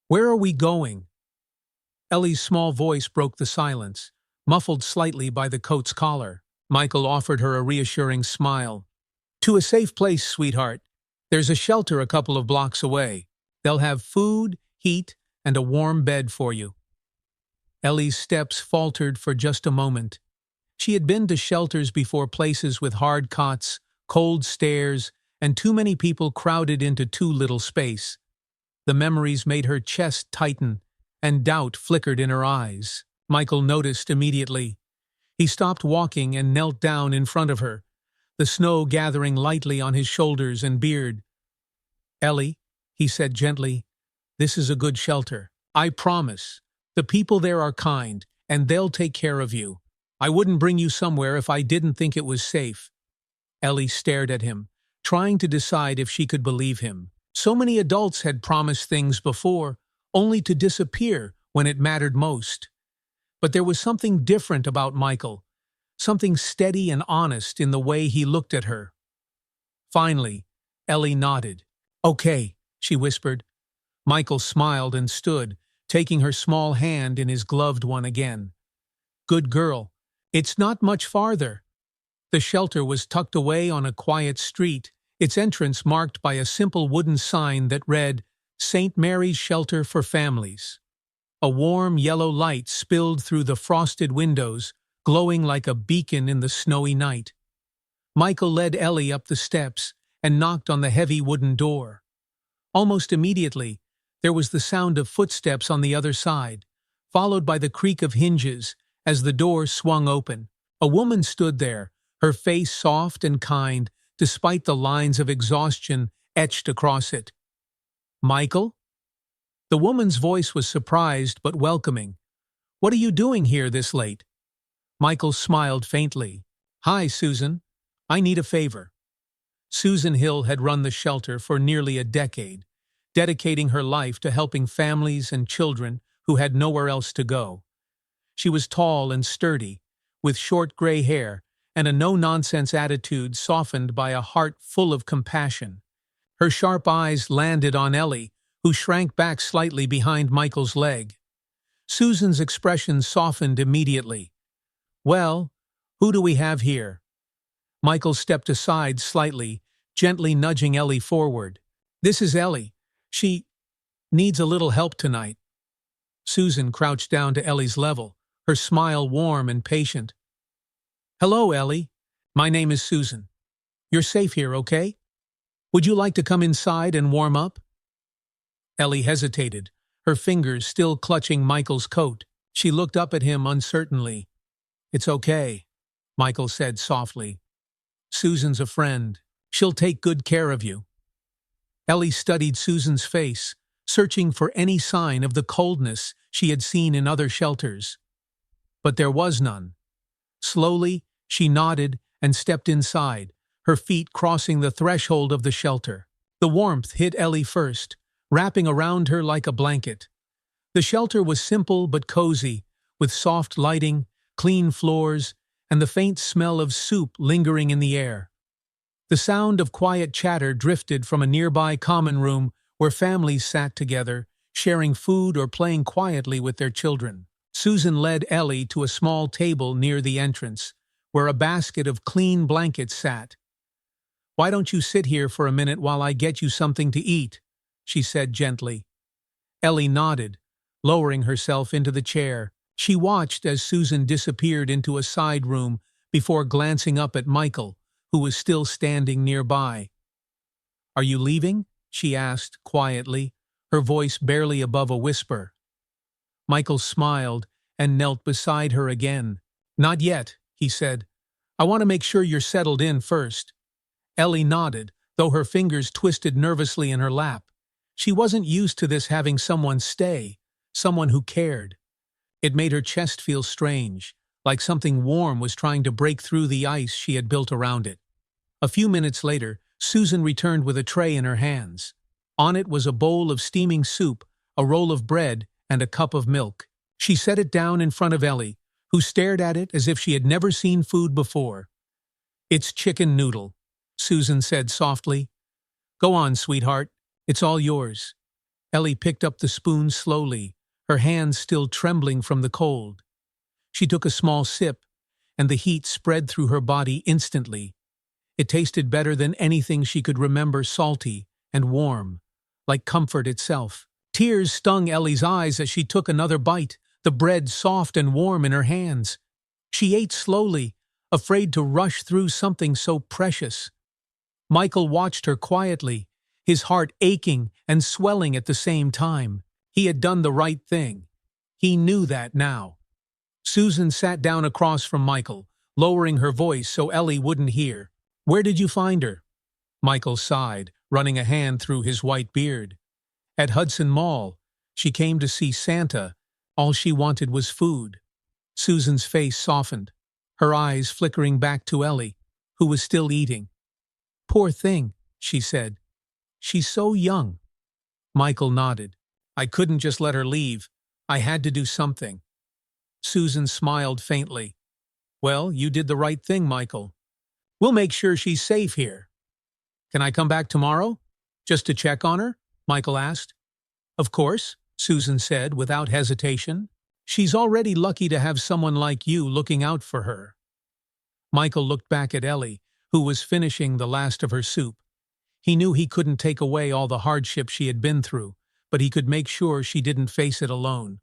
"Where are we going?" Ellie's small voice broke the silence, muffled slightly by the coat's collar. Michael offered her a reassuring smile. "To a safe place, sweetheart. There's a shelter a couple of blocks away. They'll have food, heat, and a warm bed for you." Ellie's steps faltered for just a moment. She had been to shelters before, places with hard cots, cold stairs, and too many people crowded into too little space. The memories made her chest tighten, and doubt flickered in her eyes. Michael noticed immediately. He stopped walking and knelt down in front of her, the snow gathering lightly on his shoulders and beard. "Ellie," he said gently, "this is a good shelter. I promise. The people there are kind, and they'll take care of you. I wouldn't bring you somewhere if I didn't think it was safe." Ellie stared at him, trying to decide if she could believe him. So many adults had promised things before, only to disappear when it mattered most. But there was something different about Michael, something steady and honest in the way he looked at her. Finally, Ellie nodded. "Okay," she whispered. Michael smiled and stood, taking her small hand in his gloved one again. "Good girl. It's not much farther." The shelter was tucked away on a quiet street, its entrance marked by a simple wooden sign that read, "St. Mary's Shelter for Families." A warm yellow light spilled through the frosted windows, glowing like a beacon in the snowy night. Michael led Ellie up the steps and knocked on the heavy wooden door. Almost immediately, There was the sound of footsteps on the other side, followed by the creak of hinges as the door swung open. A woman stood there, her face soft and kind, despite the lines of exhaustion etched across it. "Michael?" The woman's voice was surprised but welcoming. "What are you doing here this late?" Michael smiled faintly. "Hi, Susan. I need a favor." Susan Hill had run the shelter for nearly a decade, dedicating her life to helping families and children who had nowhere else to go. She was tall and sturdy, with short gray hair and a no-nonsense attitude softened by a heart full of compassion. Her sharp eyes landed on Ellie, who shrank back slightly behind Michael's leg. Susan's expression softened immediately. "Well, who do we have here?" Michael stepped aside slightly, gently nudging Ellie forward. "This is Ellie. She needs a little help tonight." Susan crouched down to Ellie's level, her smile warm and patient. "Hello, Ellie. My name is Susan. You're safe here, okay? Would you like to come inside and warm up?" Ellie hesitated, her fingers still clutching Michael's coat. She looked up at him uncertainly. "It's okay," Michael said softly. "Susan's a friend. She'll take good care of you." Ellie studied Susan's face, searching for any sign of the coldness she had seen in other shelters. But there was none. Slowly, she nodded and stepped inside, her feet crossing the threshold of the shelter. The warmth hit Ellie first, wrapping around her like a blanket. The shelter was simple but cozy, with soft lighting, clean floors, and the faint smell of soup lingering in the air. The sound of quiet chatter drifted from a nearby common room where families sat together, sharing food or playing quietly with their children. Susan led Ellie to a small table near the entrance, where a basket of clean blankets sat. "Why don't you sit here for a minute while I get you something to eat?" she said gently. Ellie nodded, lowering herself into the chair. She watched as Susan disappeared into a side room before glancing up at Michael, who was still standing nearby. "Are you leaving?" she asked quietly, her voice barely above a whisper. Michael smiled and knelt beside her again. "Not yet," he said. "I want to make sure you're settled in first." Ellie nodded, though her fingers twisted nervously in her lap. She wasn't used to this, having someone stay, someone who cared. It made her chest feel strange, like something warm was trying to break through the ice she had built around it. A few minutes later, Susan returned with a tray in her hands. On it was a bowl of steaming soup, a roll of bread, and a cup of milk. She set it down in front of Ellie, who stared at it as if she had never seen food before. "It's chicken noodle," Susan said softly. "Go on, sweetheart. It's all yours." Ellie picked up the spoon slowly, her hands still trembling from the cold. She took a small sip, and the heat spread through her body instantly. It tasted better than anything she could remember, salty and warm, like comfort itself. Tears stung Ellie's eyes as she took another bite, the bread soft and warm in her hands. She ate slowly, afraid to rush through something so precious. Michael watched her quietly, his heart aching and swelling at the same time. He had done the right thing. He knew that now. Susan sat down across from Michael, lowering her voice so Ellie wouldn't hear. "Where did you find her?" Michael sighed, running a hand through his white beard. "At Hudson Mall. She came to see Santa. All she wanted was food." Susan's face softened, her eyes flickering back to Ellie, who was still eating. "Poor thing," she said. "She's so young." Michael nodded. "I couldn't just let her leave. I had to do something." Susan smiled faintly. "Well, you did the right thing, Michael. We'll make sure she's safe here." "Can I come back tomorrow? Just to check on her?" Michael asked. "Of course," Susan said without hesitation. "She's already lucky to have someone like you looking out for her." Michael looked back at Ellie, who was finishing the last of her soup. He knew he couldn't take away all the hardship she had been through, but he could make sure she didn't face it alone.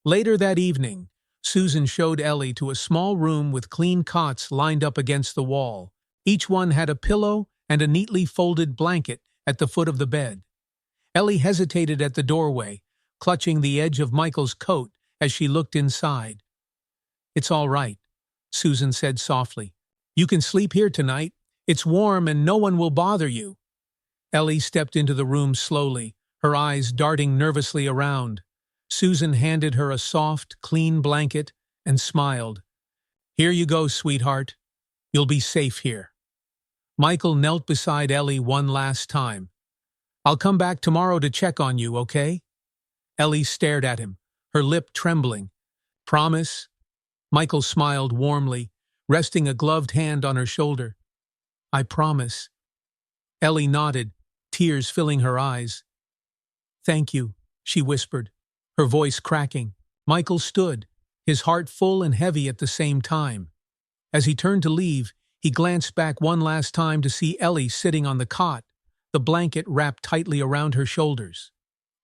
Later that evening, Susan showed Ellie to a small room with clean cots lined up against the wall. Each one had a pillow and a neatly folded blanket at the foot of the bed. Ellie hesitated at the doorway, clutching the edge of Michael's coat as she looked inside. "It's all right," Susan said softly. "You can sleep here tonight. It's warm and no one will bother you." Ellie stepped into the room slowly, her eyes darting nervously around. Susan handed her a soft, clean blanket and smiled. "Here you go, sweetheart. You'll be safe here." Michael knelt beside Ellie one last time. "I'll come back tomorrow to check on you, okay?" Ellie stared at him, her lip trembling. "Promise?" Michael smiled warmly, resting a gloved hand on her shoulder. "I promise." Ellie nodded, tears filling her eyes. "Thank you," she whispered, her voice cracking. Michael stood, his heart full and heavy at the same time. As he turned to leave, he glanced back one last time to see Ellie sitting on the cot, the blanket wrapped tightly around her shoulders.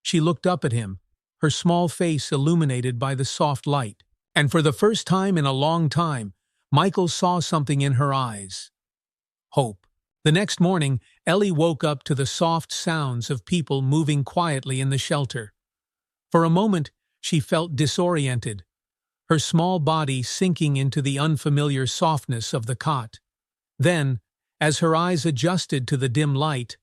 She looked up at him, her small face illuminated by the soft light. And for the first time in a long time, Michael saw something in her eyes. Hope. The next morning, Ellie woke up to the soft sounds of people moving quietly in the shelter. For a moment, she felt disoriented, her small body sinking into the unfamiliar softness of the cot. Then, as her eyes adjusted to the dim light,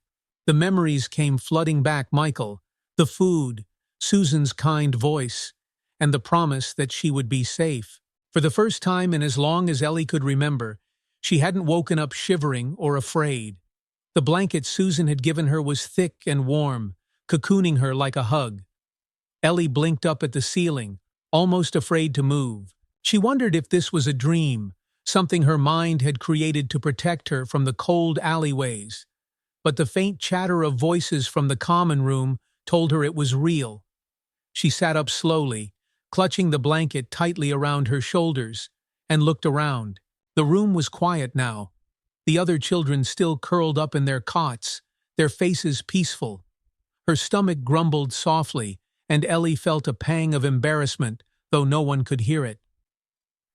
the memories came flooding back. Michael, the food, Susan's kind voice, and the promise that she would be safe. For the first time in as long as Ellie could remember, she hadn't woken up shivering or afraid. The blanket Susan had given her was thick and warm, cocooning her like a hug. Ellie blinked up at the ceiling, almost afraid to move. She wondered if this was a dream, something her mind had created to protect her from the cold alleyways. But the faint chatter of voices from the common room told her it was real. She sat up slowly, clutching the blanket tightly around her shoulders, and looked around. The room was quiet now, the other children still curled up in their cots, their faces peaceful. Her stomach grumbled softly, and Ellie felt a pang of embarrassment, though no one could hear it.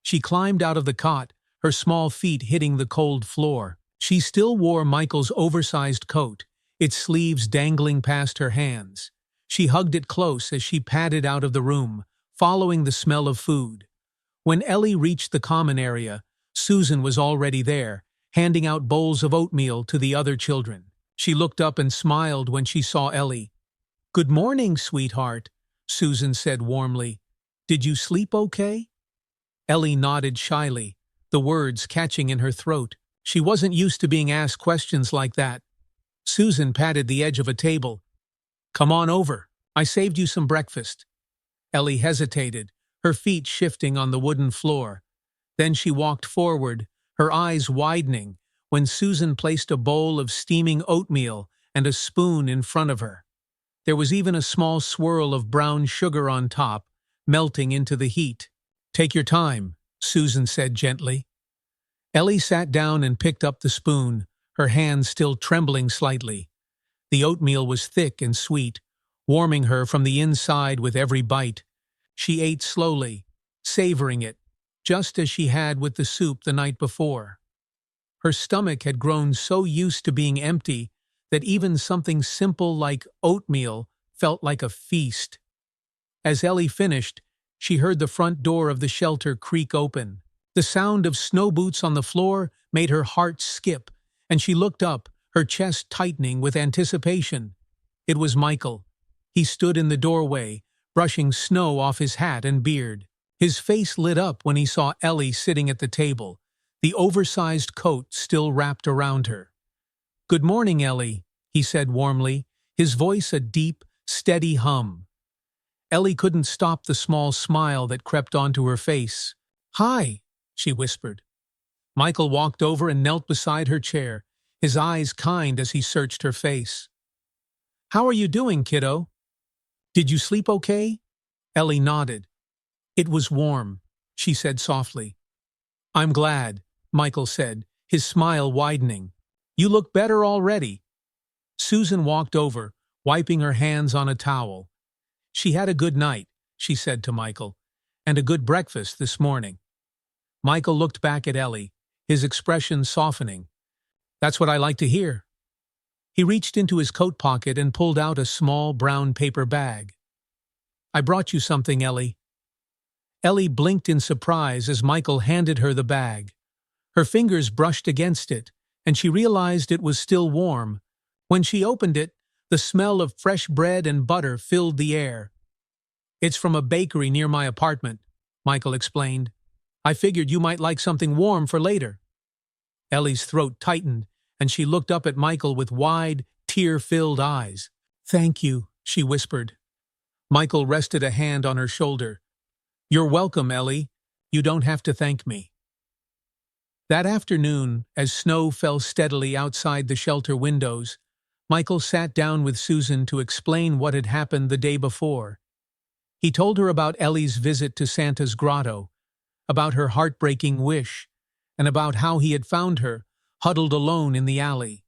She climbed out of the cot, her small feet hitting the cold floor. She still wore Michael's oversized coat, its sleeves dangling past her hands. She hugged it close as she padded out of the room, following the smell of food. When Ellie reached the common area, Susan was already there, handing out bowls of oatmeal to the other children. She looked up and smiled when she saw Ellie. "Good morning, sweetheart," Susan said warmly. "Did you sleep okay?" Ellie nodded shyly, the words catching in her throat. She wasn't used to being asked questions like that. Susan patted the edge of a table. "Come on over. I saved you some breakfast." Ellie hesitated, her feet shifting on the wooden floor. Then she walked forward, her eyes widening, when Susan placed a bowl of steaming oatmeal and a spoon in front of her. There was even a small swirl of brown sugar on top, melting into the heat. "Take your time," Susan said gently. Ellie sat down and picked up the spoon, her hands still trembling slightly. The oatmeal was thick and sweet, warming her from the inside with every bite. She ate slowly, savoring it, just as she had with the soup the night before. Her stomach had grown so used to being empty that even something simple like oatmeal felt like a feast. As Ellie finished, she heard the front door of the shelter creak open. The sound of snow boots on the floor made her heart skip, and she looked up, her chest tightening with anticipation. It was Michael. He stood in the doorway, brushing snow off his hat and beard. His face lit up when he saw Ellie sitting at the table, the oversized coat still wrapped around her. "Good morning, Ellie," he said warmly, his voice a deep, steady hum. Ellie couldn't stop the small smile that crept onto her face. "Hi," she whispered. Michael walked over and knelt beside her chair, his eyes kind as he searched her face. "How are you doing, kiddo? Did you sleep okay?" Ellie nodded. "It was warm," she said softly. "I'm glad," Michael said, his smile widening. "You look better already." Susan walked over, wiping her hands on a towel. "She had a good night," she said to Michael, "and a good breakfast this morning." Michael looked back at Ellie, his expression softening. "That's what I like to hear." He reached into his coat pocket and pulled out a small brown paper bag. "I brought you something, Ellie." Ellie blinked in surprise as Michael handed her the bag. Her fingers brushed against it, and she realized it was still warm. When she opened it, the smell of fresh bread and butter filled the air. "It's from a bakery near my apartment," Michael explained. "I figured you might like something warm for later." Ellie's throat tightened, and she looked up at Michael with wide, tear-filled eyes. "Thank you," she whispered. Michael rested a hand on her shoulder. "You're welcome, Ellie. You don't have to thank me." That afternoon, as snow fell steadily outside the shelter windows, Michael sat down with Susan to explain what had happened the day before. He told her about Ellie's visit to Santa's grotto, about her heartbreaking wish, and about how he had found her, huddled alone in the alley.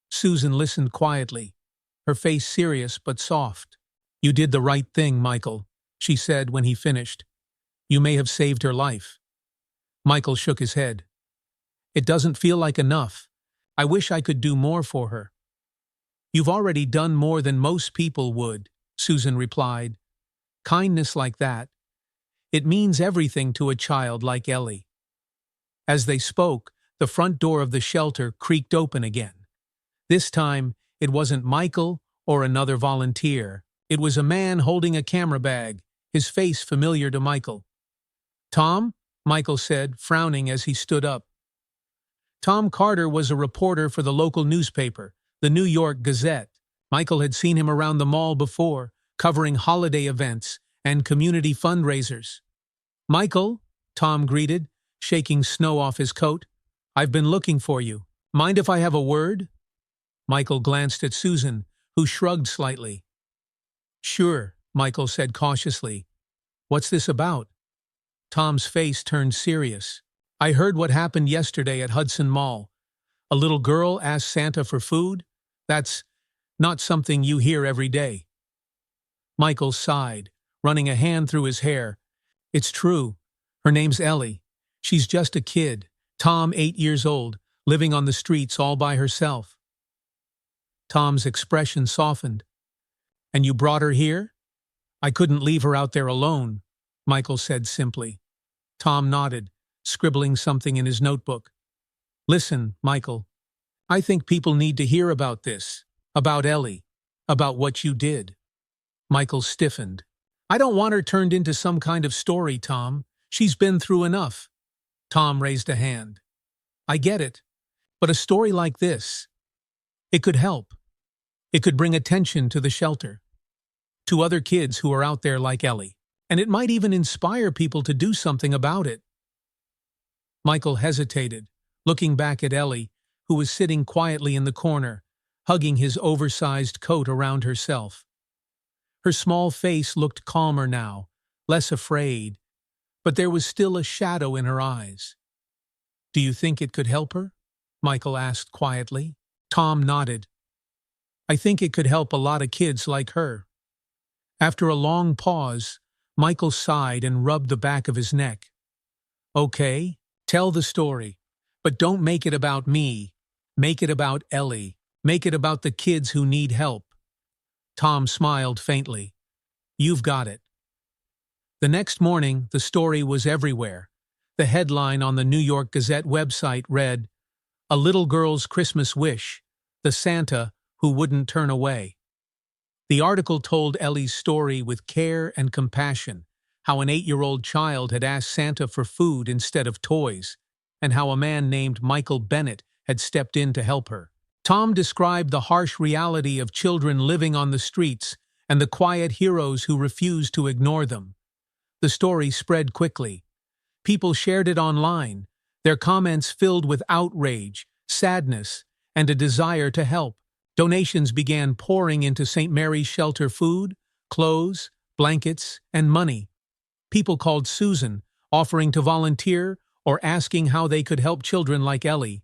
Susan listened quietly, her face serious but soft. "You did the right thing, Michael," she said when he finished. "You may have saved her life." Michael shook his head. "It doesn't feel like enough. I wish I could do more for her." "You've already done more than most people would," Susan replied. "Kindness like that, it means everything to a child like Ellie." As they spoke, the front door of the shelter creaked open again. This time, it wasn't Michael or another volunteer. It was a man holding a camera bag, his face familiar to Michael. "Tom?" Michael said, frowning as he stood up. Tom Carter was a reporter for the local newspaper, the New York Gazette. Michael had seen him around the mall before, covering holiday events and community fundraisers. "Michael," Tom greeted, shaking snow off his coat. "I've been looking for you. Mind if I have a word?" Michael glanced at Susan, who shrugged slightly. "Sure," Michael said cautiously. "What's this about?" Tom's face turned serious. "I heard what happened yesterday at Hudson Mall. A little girl asked Santa for food. That's not something you hear every day." Michael sighed, running a hand through his hair. "It's true. Her name's Ellie. She's just a kid, Tom, 8 years old, living on the streets all by herself." Tom's expression softened. "And you brought her here?" "I couldn't leave her out there alone," Michael said simply. Tom nodded, scribbling something in his notebook. "Listen, Michael, I think people need to hear about this, about Ellie, about what you did." Michael stiffened. "I don't want her turned into some kind of story, Tom. She's been through enough." Tom raised a hand. "I get it, but a story like this, it could help. It could bring attention to the shelter, to other kids who are out there like Ellie, and it might even inspire people to do something about it." Michael hesitated, looking back at Ellie, who was sitting quietly in the corner, hugging his oversized coat around herself. Her small face looked calmer now, less afraid, but there was still a shadow in her eyes. "Do you think it could help her?" Michael asked quietly. Tom nodded. "I think it could help a lot of kids like her." After a long pause, Michael sighed and rubbed the back of his neck. "Okay, tell the story, but don't make it about me. Make it about Ellie. Make it about the kids who need help." Tom smiled faintly. "You've got it." The next morning, the story was everywhere. The headline on the New York Gazette website read, "A Little Girl's Christmas Wish, the Santa Who Wouldn't Turn Away." The article told Ellie's story with care and compassion, how an 8-year-old child had asked Santa for food instead of toys, and how a man named Michael Bennett had stepped in to help her. Tom described the harsh reality of children living on the streets and the quiet heroes who refused to ignore them. The story spread quickly. People shared it online, their comments filled with outrage, sadness, and a desire to help. Donations began pouring into St. Mary's Shelter food, clothes, blankets, and money. People called Susan, offering to volunteer or asking how they could help children like Ellie.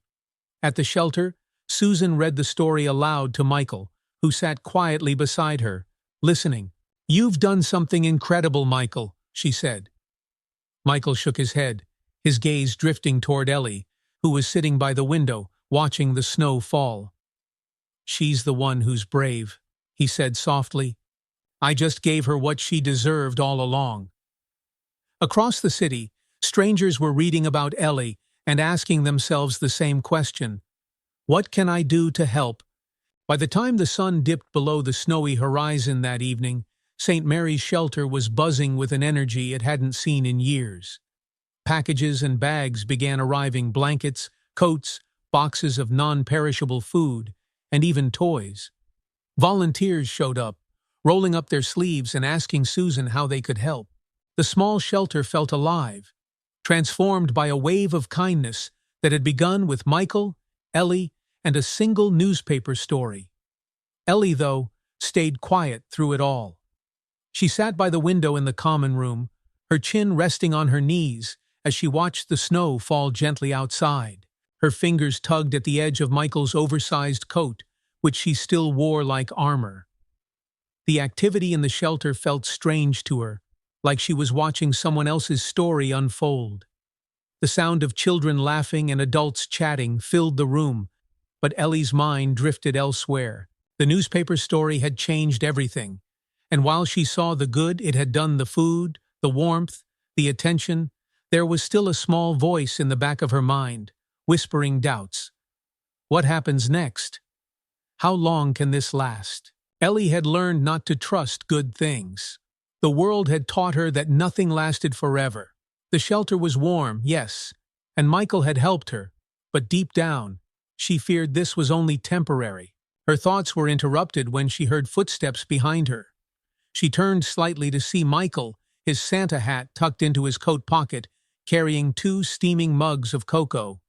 At the shelter, Susan read the story aloud to Michael, who sat quietly beside her, listening. "You've done something incredible, Michael," she said. Michael shook his head, his gaze drifting toward Ellie, who was sitting by the window, watching the snow fall. She's the one who's brave, he said softly. I just gave her what she deserved all along. Across the city, strangers were reading about Ellie and asking themselves the same question. What can I do to help? By the time the sun dipped below the snowy horizon that evening, St. Mary's Shelter was buzzing with an energy it hadn't seen in years. Packages and bags began arriving, blankets, coats, boxes of non-perishable food, and even toys. Volunteers showed up, rolling up their sleeves and asking Susan how they could help. The small shelter felt alive, transformed by a wave of kindness that had begun with Michael, Ellie, and a single newspaper story. Ellie, though, stayed quiet through it all. She sat by the window in the common room, her chin resting on her knees as she watched the snow fall gently outside. Her fingers tugged at the edge of Michael's oversized coat, which she still wore like armor. The activity in the shelter felt strange to her, like she was watching someone else's story unfold. The sound of children laughing and adults chatting filled the room, but Ellie's mind drifted elsewhere. The newspaper story had changed everything, and while she saw the good it had done, the food, the warmth, the attention, there was still a small voice in the back of her mind, whispering doubts. What happens next? How long can this last? Ellie had learned not to trust good things. The world had taught her that nothing lasted forever. The shelter was warm, yes, and Michael had helped her, but deep down, she feared this was only temporary. Her thoughts were interrupted when she heard footsteps behind her. She turned slightly to see Michael, his Santa hat tucked into his coat pocket, carrying 2 steaming mugs of cocoa.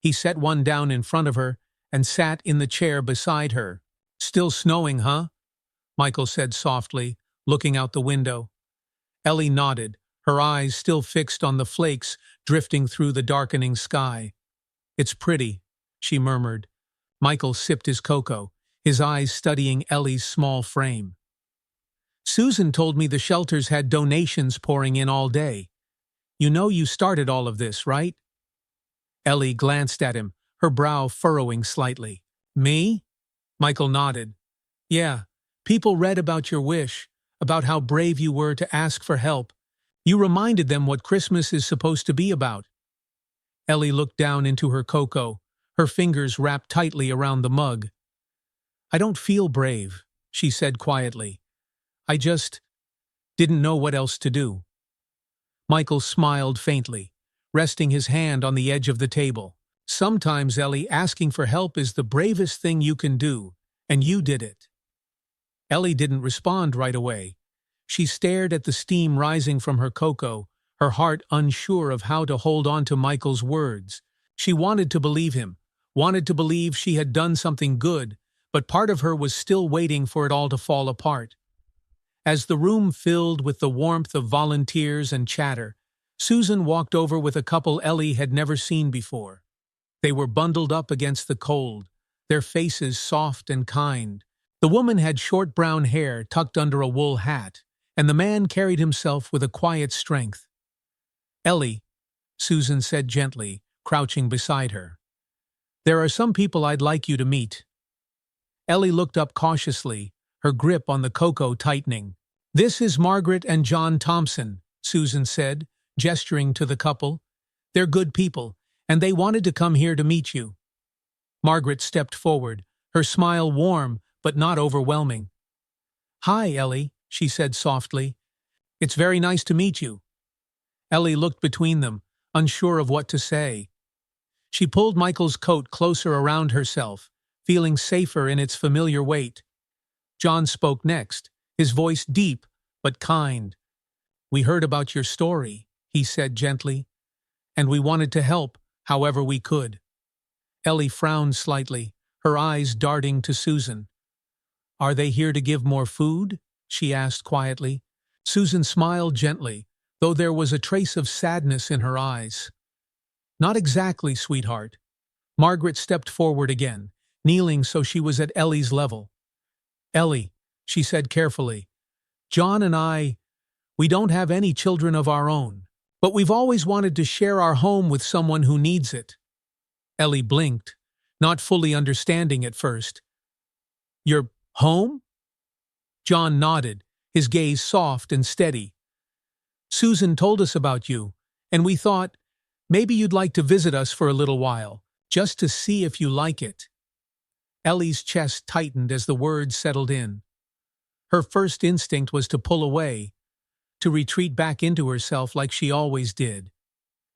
He set one down in front of her and sat in the chair beside her. Still snowing, huh? Michael said softly, looking out the window. Ellie nodded, her eyes still fixed on the flakes drifting through the darkening sky. It's pretty, she murmured. Michael sipped his cocoa, his eyes studying Ellie's small frame. Susan told me the shelters had donations pouring in all day. You know you started all of this, right? Ellie glanced at him, her brow furrowing slightly. Me? Michael nodded. Yeah, people read about your wish, about how brave you were to ask for help. You reminded them what Christmas is supposed to be about. Ellie looked down into her cocoa, her fingers wrapped tightly around the mug. I don't feel brave, she said quietly. I just didn't know what else to do. Michael smiled faintly, resting his hand on the edge of the table. Sometimes, Ellie, asking for help is the bravest thing you can do, and you did it. Ellie didn't respond right away. She stared at the steam rising from her cocoa, her heart unsure of how to hold on to Michael's words. She wanted to believe him, wanted to believe she had done something good, but part of her was still waiting for it all to fall apart. As the room filled with the warmth of volunteers and chatter, Susan walked over with a couple Ellie had never seen before. They were bundled up against the cold, their faces soft and kind. The woman had short brown hair tucked under a wool hat, and the man carried himself with a quiet strength. Ellie, Susan said gently, crouching beside her. There are some people I'd like you to meet. Ellie looked up cautiously, her grip on the cocoa tightening. This is Margaret and John Thompson, Susan said, gesturing to the couple. They're good people, and they wanted to come here to meet you. Margaret stepped forward, her smile warm but not overwhelming. Hi, Ellie, she said softly. It's very nice to meet you. Ellie looked between them, unsure of what to say. She pulled Michael's coat closer around herself, feeling safer in its familiar weight. John spoke next, his voice deep but kind. We heard about your story, he said gently, and we wanted to help however we could. Ellie frowned slightly, her eyes darting to Susan. Are they here to give more food? She asked quietly. Susan smiled gently, though there was a trace of sadness in her eyes. Not exactly, sweetheart. Margaret stepped forward again, kneeling so she was at Ellie's level. Ellie, she said carefully, John and we don't have any children of our own, but we've always wanted to share our home with someone who needs it. Ellie blinked, not fully understanding at first. You're home? John nodded, his gaze soft and steady. Susan told us about you, and we thought maybe you'd like to visit us for a little while, just to see if you like it. Ellie's chest tightened as the words settled in. Her first instinct was to pull away, to retreat back into herself like she always did.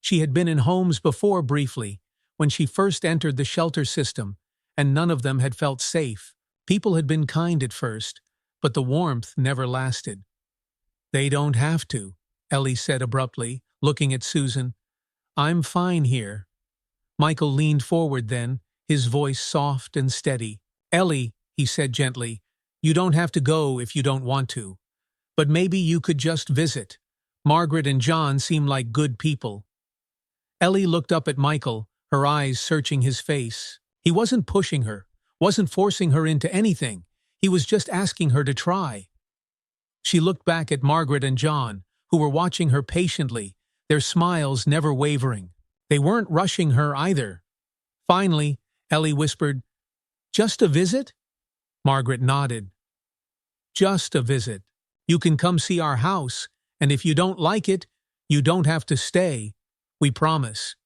She had been in homes before briefly, when she first entered the shelter system, and none of them had felt safe. People had been kind at first, but the warmth never lasted. They don't have to, Ellie said abruptly, looking at Susan. I'm fine here. Michael leaned forward then, his voice soft and steady. Ellie, he said gently, you don't have to go if you don't want to. But maybe you could just visit. Margaret and John seem like good people. Ellie looked up at Michael, her eyes searching his face. He wasn't pushing her, wasn't forcing her into anything. He was just asking her to try. She looked back at Margaret and John, who were watching her patiently, their smiles never wavering. They weren't rushing her either. Finally, Ellie whispered, Just a visit? Margaret nodded. Just a visit. You can come see our house, and if you don't like it, you don't have to stay. We promise.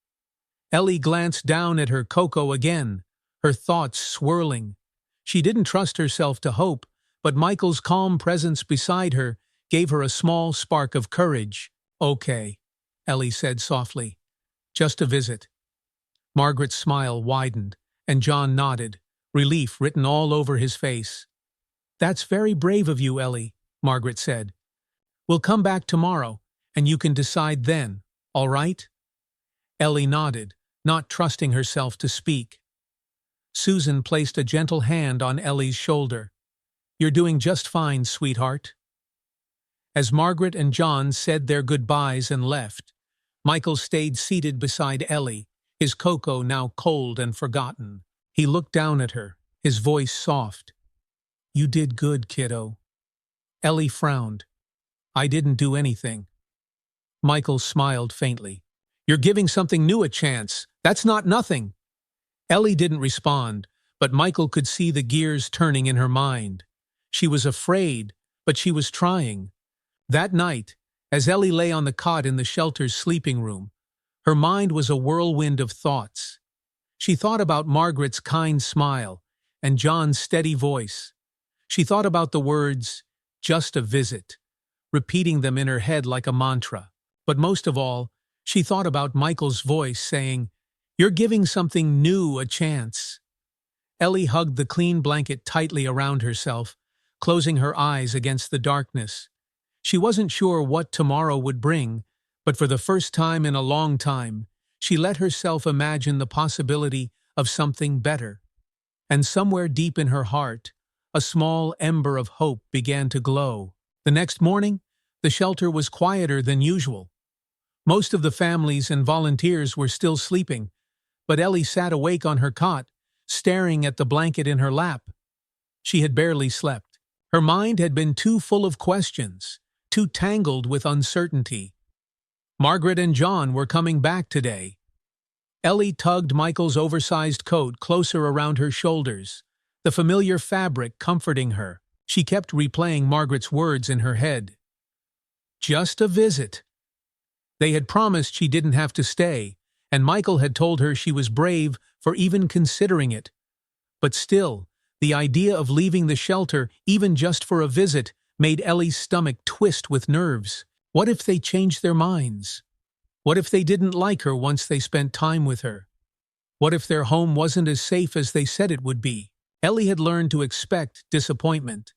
Ellie glanced down at her Coco again, her thoughts swirling. She didn't trust herself to hope, but Michael's calm presence beside her gave her a small spark of courage. Okay, Ellie said softly. Just a visit. Margaret's smile widened, and John nodded, relief written all over his face. That's very brave of you, Ellie, Margaret said. We'll come back tomorrow, and you can decide then, all right? Ellie nodded, not trusting herself to speak. Susan placed a gentle hand on Ellie's shoulder. You're doing just fine, sweetheart. As Margaret and John said their goodbyes and left, Michael stayed seated beside Ellie, his Coco now cold and forgotten. He looked down at her, his voice soft. You did good, kiddo. Ellie frowned. I didn't do anything. Michael smiled faintly. You're giving something new a chance. That's not nothing. Ellie didn't respond, but Michael could see the gears turning in her mind. She was afraid, but she was trying. That night, as Ellie lay on the cot in the shelter's sleeping room, her mind was a whirlwind of thoughts. She thought about Margaret's kind smile and John's steady voice. She thought about the words, just a visit, repeating them in her head like a mantra. But most of all, she thought about Michael's voice saying, You're giving something new a chance. Ellie hugged the clean blanket tightly around herself, closing her eyes against the darkness. She wasn't sure what tomorrow would bring, but for the first time in a long time, she let herself imagine the possibility of something better. And somewhere deep in her heart, a small ember of hope began to glow. The next morning, the shelter was quieter than usual. Most of the families and volunteers were still sleeping, but Ellie sat awake on her cot, staring at the blanket in her lap. She had barely slept. Her mind had been too full of questions, too tangled with uncertainty. Margaret and John were coming back today. Ellie tugged Michael's oversized coat closer around her shoulders, the familiar fabric comforting her. She kept replaying Margaret's words in her head. Just a visit. They had promised she didn't have to stay, and Michael had told her she was brave for even considering it. But still, the idea of leaving the shelter, even just for a visit, made Ellie's stomach twist with nerves. What if they changed their minds? What if they didn't like her once they spent time with her? What if their home wasn't as safe as they said it would be? Ellie had learned to expect disappointment.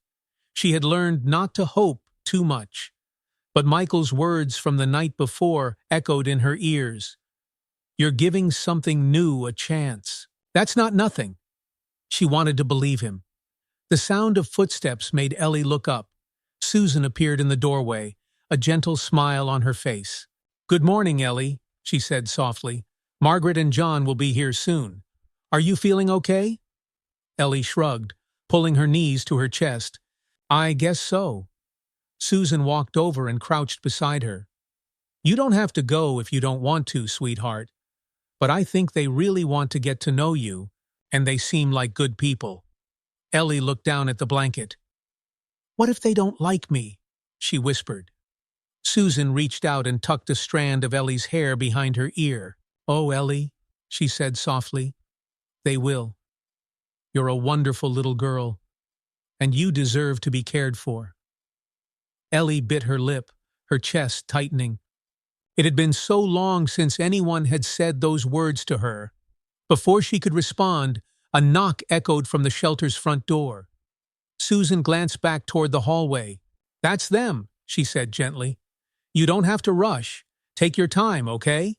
She had learned not to hope too much. But Michael's words from the night before echoed in her ears. You're giving something new a chance. That's not nothing. She wanted to believe him. The sound of footsteps made Ellie look up. Susan appeared in the doorway, a gentle smile on her face. Good morning, Ellie, she said softly. Margaret and John will be here soon. Are you feeling okay? Ellie shrugged, pulling her knees to her chest. I guess so. Susan walked over and crouched beside her. You don't have to go if you don't want to, sweetheart. But I think they really want to get to know you, and they seem like good people. Ellie looked down at the blanket. "What if they don't like me?" she whispered. Susan reached out and tucked a strand of Ellie's hair behind her ear. "Oh, Ellie," she said softly, "they will. You're a wonderful little girl, and you deserve to be cared for." Ellie bit her lip, her chest tightening. It had been so long since anyone had said those words to her. Before she could respond, a knock echoed from the shelter's front door. Susan glanced back toward the hallway. "That's them," she said gently. "You don't have to rush. Take your time, okay?"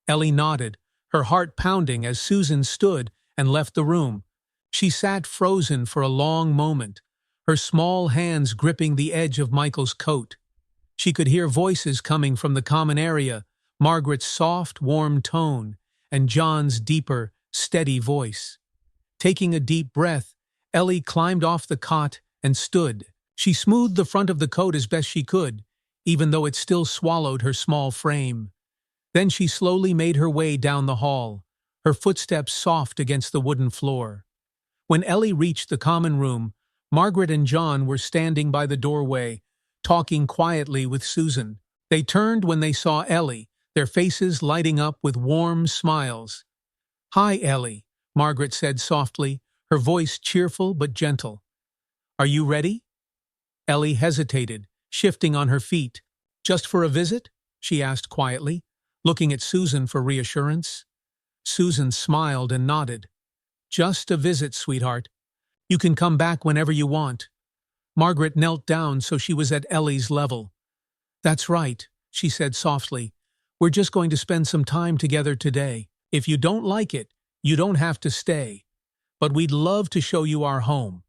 Ellie nodded, her heart pounding as Susan stood and left the room. She sat frozen for a long moment, her small hands gripping the edge of Michael's coat. She could hear voices coming from the common area, Margaret's soft, warm tone, and John's deeper, steady voice. Taking a deep breath, Ellie climbed off the cot and stood. She smoothed the front of the coat as best she could, even though it still swallowed her small frame. Then she slowly made her way down the hall, her footsteps soft against the wooden floor. When Ellie reached the common room, Margaret and John were standing by the doorway, talking quietly with Susan. They turned when they saw Ellie, their faces lighting up with warm smiles. "Hi, Ellie," Margaret said softly, her voice cheerful but gentle. "Are you ready?" Ellie hesitated, shifting on her feet. "Just for a visit?" she asked quietly, looking at Susan for reassurance. Susan smiled and nodded. "Just a visit, sweetheart. You can come back whenever you want." Margaret knelt down so she was at Ellie's level. "That's right," she said softly. "We're just going to spend some time together today. If you don't like it, you don't have to stay. But we'd love to show you our home."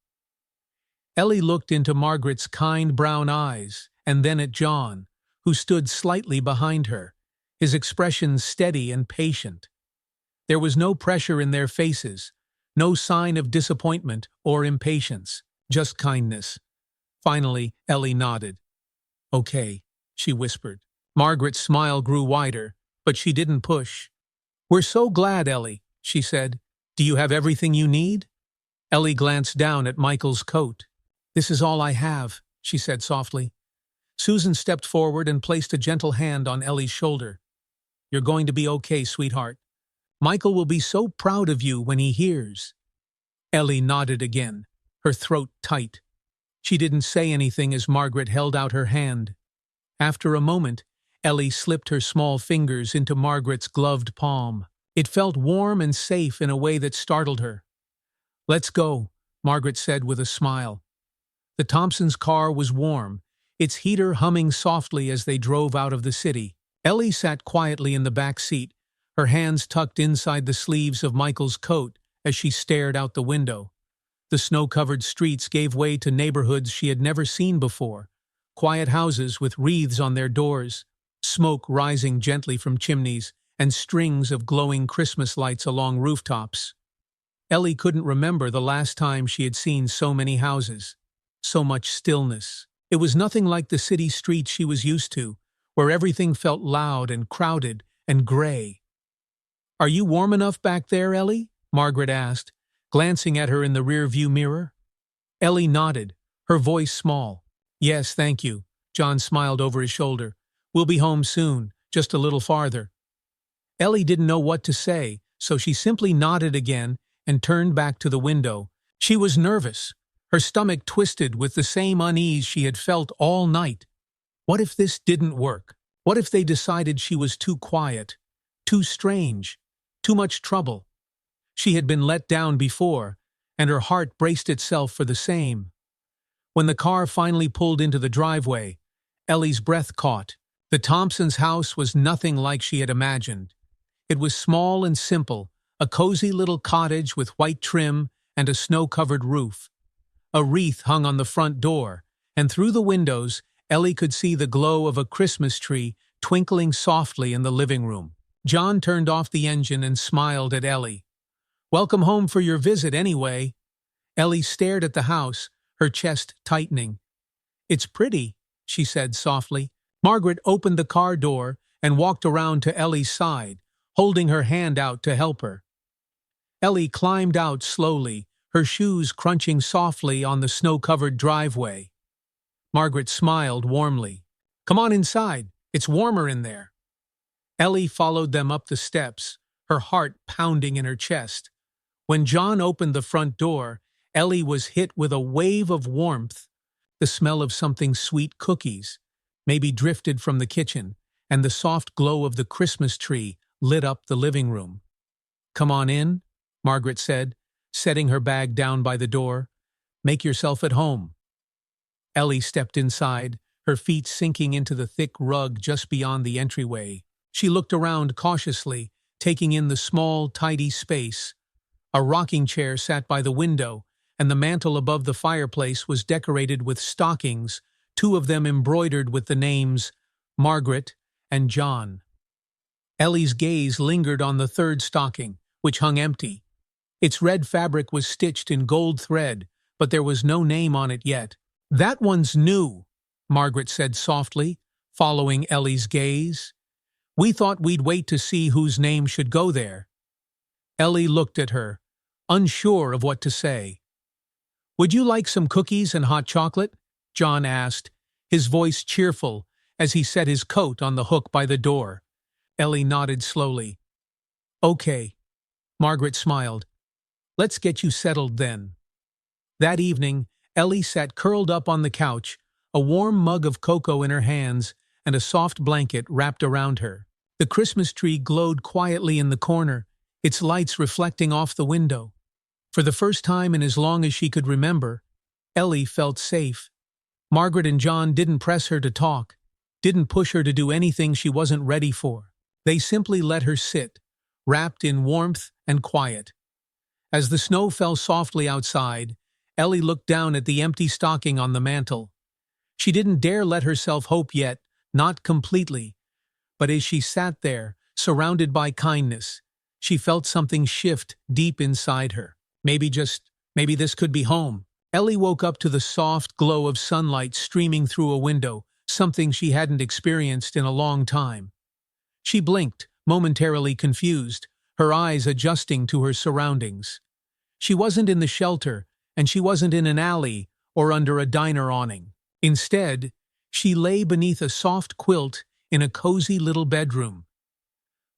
Ellie looked into Margaret's kind brown eyes, and then at John, who stood slightly behind her, his expression steady and patient. There was no pressure in their faces, no sign of disappointment or impatience, just kindness. Finally, Ellie nodded. "Okay," she whispered. Margaret's smile grew wider, but she didn't push. "We're so glad, Ellie," she said. "Do you have everything you need?" Ellie glanced down at Michael's coat. "This is all I have," she said softly. Susan stepped forward and placed a gentle hand on Ellie's shoulder. "You're going to be okay, sweetheart. Michael will be so proud of you when he hears." Ellie nodded again, her throat tight. She didn't say anything as Margaret held out her hand. After a moment, Ellie slipped her small fingers into Margaret's gloved palm. It felt warm and safe in a way that startled her. "Let's go," Margaret said with a smile. The Thompsons' car was warm, its heater humming softly as they drove out of the city. Ellie sat quietly in the back seat, her hands tucked inside the sleeves of Michael's coat as she stared out the window. The snow-covered streets gave way to neighborhoods she had never seen before, quiet houses with wreaths on their doors, smoke rising gently from chimneys, and strings of glowing Christmas lights along rooftops. Ellie couldn't remember the last time she had seen so many houses, so much stillness. It was nothing like the city streets she was used to, where everything felt loud and crowded and gray. "Are you warm enough back there, Ellie?" Margaret asked, glancing at her in the rear-view mirror. Ellie nodded, her voice small. "Yes, thank you." John smiled over his shoulder. "We'll be home soon, just a little farther." Ellie didn't know what to say, so she simply nodded again and turned back to the window. She was nervous, her stomach twisted with the same unease she had felt all night. What if this didn't work? What if they decided she was too quiet, too strange, too much trouble? She had been let down before, and her heart braced itself for the same. When the car finally pulled into the driveway, Ellie's breath caught. The Thompsons' house was nothing like she had imagined. It was small and simple, a cozy little cottage with white trim and a snow-covered roof. A wreath hung on the front door, and through the windows, Ellie could see the glow of a Christmas tree twinkling softly in the living room. John turned off the engine and smiled at Ellie. "Welcome home for your visit, anyway." Ellie stared at the house, her chest tightening. "It's pretty," she said softly. Margaret opened the car door and walked around to Ellie's side, holding her hand out to help her. Ellie climbed out slowly, her shoes crunching softly on the snow-covered driveway. Margaret smiled warmly. "Come on inside. It's warmer in there." Ellie followed them up the steps, her heart pounding in her chest. When John opened the front door, Ellie was hit with a wave of warmth. The smell of something sweet, cookies, maybe drifted from the kitchen, and the soft glow of the Christmas tree lit up the living room. "Come on in," Margaret said, setting her bag down by the door. "Make yourself at home." Ellie stepped inside, her feet sinking into the thick rug just beyond the entryway. She looked around cautiously, taking in the small, tidy space. A rocking chair sat by the window, and the mantel above the fireplace was decorated with stockings, two of them embroidered with the names Margaret and John. Ellie's gaze lingered on the third stocking, which hung empty. Its red fabric was stitched in gold thread, but there was no name on it yet. "That one's new," Margaret said softly, following Ellie's gaze. "We thought we'd wait to see whose name should go there." Ellie looked at her, unsure of what to say. "Would you like some cookies and hot chocolate?" John asked, his voice cheerful as he set his coat on the hook by the door. Ellie nodded slowly. "Okay," Margaret smiled. "Let's get you settled then." That evening, Ellie sat curled up on the couch, a warm mug of cocoa in her hands and a soft blanket wrapped around her. The Christmas tree glowed quietly in the corner, its lights reflecting off the window. For the first time in as long as she could remember, Ellie felt safe. Margaret and John didn't press her to talk, didn't push her to do anything she wasn't ready for. They simply let her sit, wrapped in warmth and quiet. As the snow fell softly outside, Ellie looked down at the empty stocking on the mantel. She didn't dare let herself hope yet, not completely. But as she sat there, surrounded by kindness, she felt something shift deep inside her. Maybe this could be home. Ellie woke up to the soft glow of sunlight streaming through a window, something she hadn't experienced in a long time. She blinked, momentarily confused, her eyes adjusting to her surroundings. She wasn't in the shelter, and she wasn't in an alley or under a diner awning. Instead, she lay beneath a soft quilt in a cozy little bedroom.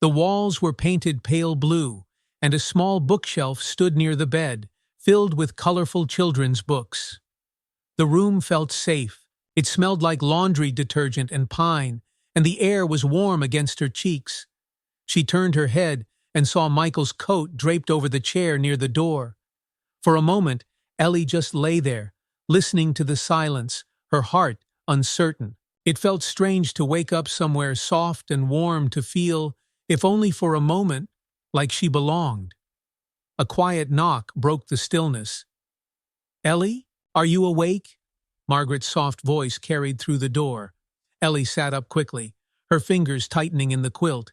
The walls were painted pale blue, and a small bookshelf stood near the bed, filled with colorful children's books. The room felt safe. It smelled like laundry detergent and pine, and the air was warm against her cheeks. She turned her head and saw Michael's coat draped over the chair near the door. For a moment, Ellie just lay there, listening to the silence, her heart uncertain. It felt strange to wake up somewhere soft and warm, to feel, if only for a moment, like she belonged. A quiet knock broke the stillness. "Ellie, are you awake?" Margaret's soft voice carried through the door. Ellie sat up quickly, her fingers tightening in the quilt.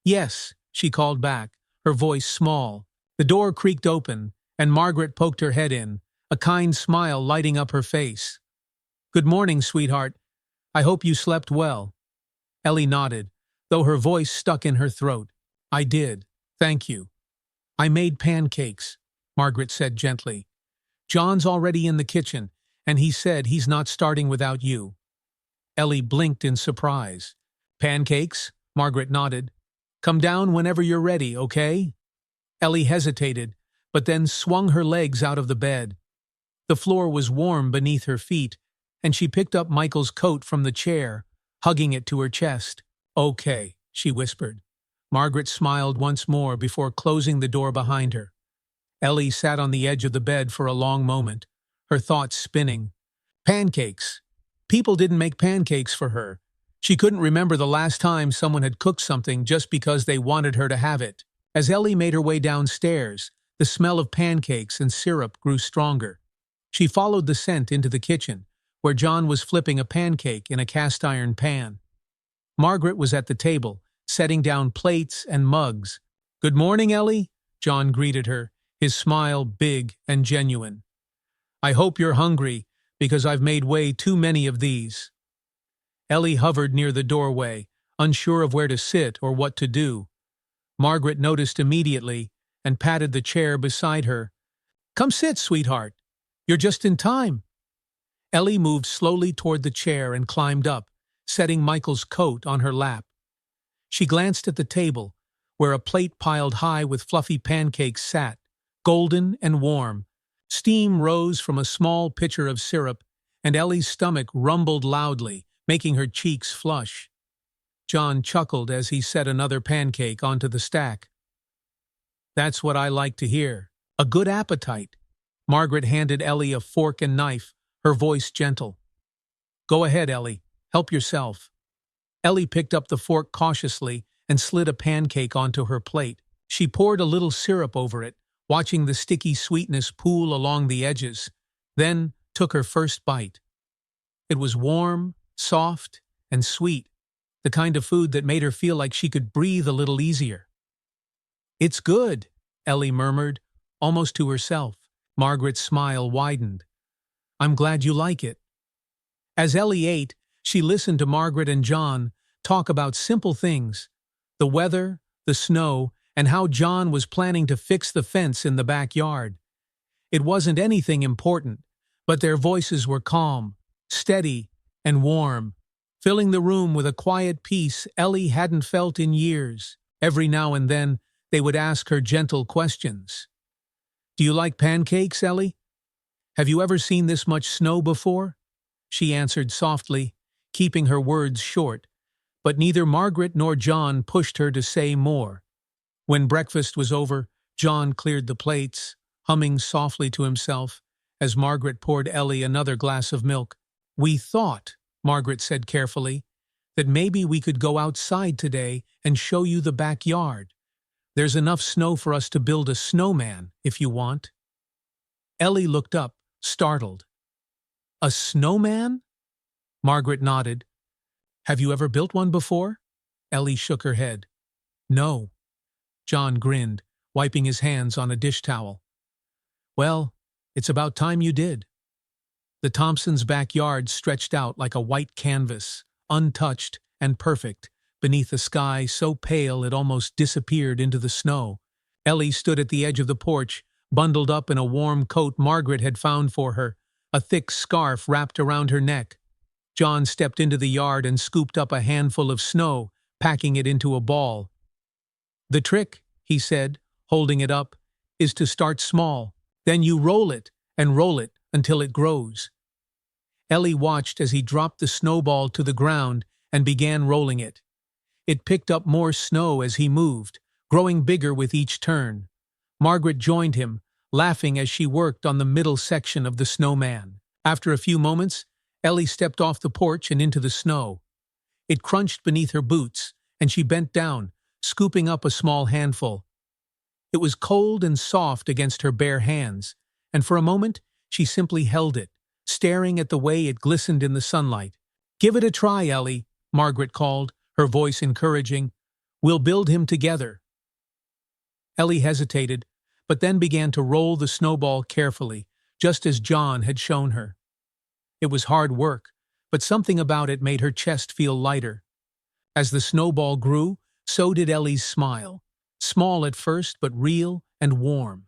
"Yes," she called back, her voice small. The door creaked open, and Margaret poked her head in, a kind smile lighting up her face. "Good morning, sweetheart. I hope you slept well." Ellie nodded, though her voice stuck in her throat. "I did, thank you." "I made pancakes," Margaret said gently. "John's already in the kitchen, and he said he's not starting without you." Ellie blinked in surprise. "Pancakes?" Margaret nodded. "Come down whenever you're ready, okay?" Ellie hesitated, but then swung her legs out of the bed. The floor was warm beneath her feet, and she picked up Michael's coat from the chair, hugging it to her chest. "Okay," she whispered. Margaret smiled once more before closing the door behind her. Ellie sat on the edge of the bed for a long moment, her thoughts spinning. Pancakes. People didn't make pancakes for her. She couldn't remember the last time someone had cooked something just because they wanted her to have it. As Ellie made her way downstairs, the smell of pancakes and syrup grew stronger. She followed the scent into the kitchen, where John was flipping a pancake in a cast-iron pan. Margaret was at the table, setting down plates and mugs. "Good morning, Ellie," John greeted her, his smile big and genuine. "I hope you're hungry, because I've made way too many of these." Ellie hovered near the doorway, unsure of where to sit or what to do. Margaret noticed immediately and patted the chair beside her. Come sit, sweetheart. You're just in time. Ellie moved slowly toward the chair and climbed up, setting Michael's coat on her lap. She glanced at the table, where a plate piled high with fluffy pancakes sat, golden and warm. Steam rose from a small pitcher of syrup, and Ellie's stomach rumbled loudly, making her cheeks flush. John chuckled as he set another pancake onto the stack. That's what I like to hear. A good appetite. Margaret handed Ellie a fork and knife, her voice gentle. Go ahead, Ellie. Help yourself. Ellie picked up the fork cautiously and slid a pancake onto her plate. She poured a little syrup over it, watching the sticky sweetness pool along the edges, then took her first bite. It was warm, soft, and sweet, the kind of food that made her feel like she could breathe a little easier. It's good, Ellie murmured, almost to herself. Margaret's smile widened. I'm glad you like it. As Ellie ate, she listened to Margaret and John talk about simple things, the weather, the snow, and how John was planning to fix the fence in the backyard. It wasn't anything important, but their voices were calm, steady, and warm, filling the room with a quiet peace Ellie hadn't felt in years. Every now and then, they would ask her gentle questions. Do you like pancakes, Ellie? Have you ever seen this much snow before? She answered softly, keeping her words short, but neither Margaret nor John pushed her to say more. When breakfast was over, John cleared the plates, humming softly to himself, as Margaret poured Ellie another glass of milk. We thought, Margaret said carefully, that maybe we could go outside today and show you the backyard. There's enough snow for us to build a snowman, if you want. Ellie looked up, startled. A snowman? Margaret nodded. Have you ever built one before? Ellie shook her head. No. John grinned, wiping his hands on a dish towel. Well, it's about time you did. The Thompsons' backyard stretched out like a white canvas, untouched and perfect, beneath a sky so pale it almost disappeared into the snow. Ellie stood at the edge of the porch, bundled up in a warm coat Margaret had found for her, a thick scarf wrapped around her neck. John stepped into the yard and scooped up a handful of snow, packing it into a ball. The trick, he said, holding it up, is to start small. Then you roll it until it grows. Ellie watched as he dropped the snowball to the ground and began rolling it. It picked up more snow as he moved, growing bigger with each turn. Margaret joined him, laughing as she worked on the middle section of the snowman. After a few moments, Ellie stepped off the porch and into the snow. It crunched beneath her boots, and she bent down, scooping up a small handful. It was cold and soft against her bare hands, and for a moment she simply held it, staring at the way it glistened in the sunlight. Give it a try, Ellie, Margaret called, her voice encouraging. We'll build him together. Ellie hesitated, but then began to roll the snowball carefully, just as John had shown her. It was hard work, but something about it made her chest feel lighter. As the snowball grew, so did Ellie's smile, small at first but real and warm.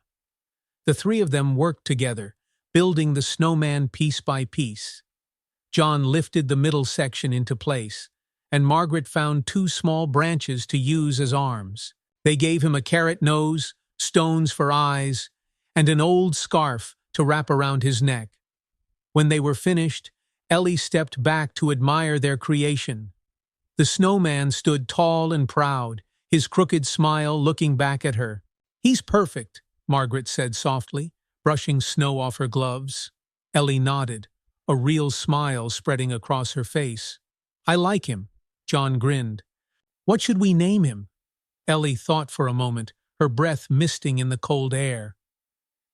The three of them worked together, building the snowman piece by piece. John lifted the middle section into place, and Margaret found two small branches to use as arms. They gave him a carrot nose, stones for eyes, and an old scarf to wrap around his neck. When they were finished, Ellie stepped back to admire their creation. The snowman stood tall and proud, his crooked smile looking back at her. He's perfect, Margaret said softly, brushing snow off her gloves. Ellie nodded, a real smile spreading across her face. I like him, John grinned. What should we name him? Ellie thought for a moment, her breath misting in the cold air.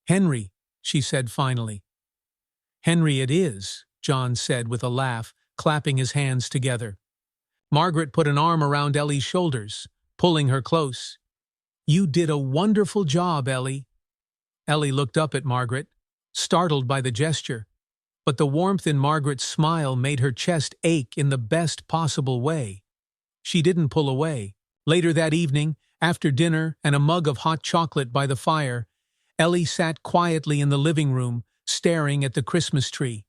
Henry, she said finally. Henry it is, John said with a laugh, clapping his hands together. Margaret put an arm around Ellie's shoulders, pulling her close. You did a wonderful job, Ellie. Ellie looked up at Margaret, startled by the gesture, but the warmth in Margaret's smile made her chest ache in the best possible way. She didn't pull away. Later that evening, after dinner and a mug of hot chocolate by the fire, Ellie sat quietly in the living room, staring at the Christmas tree.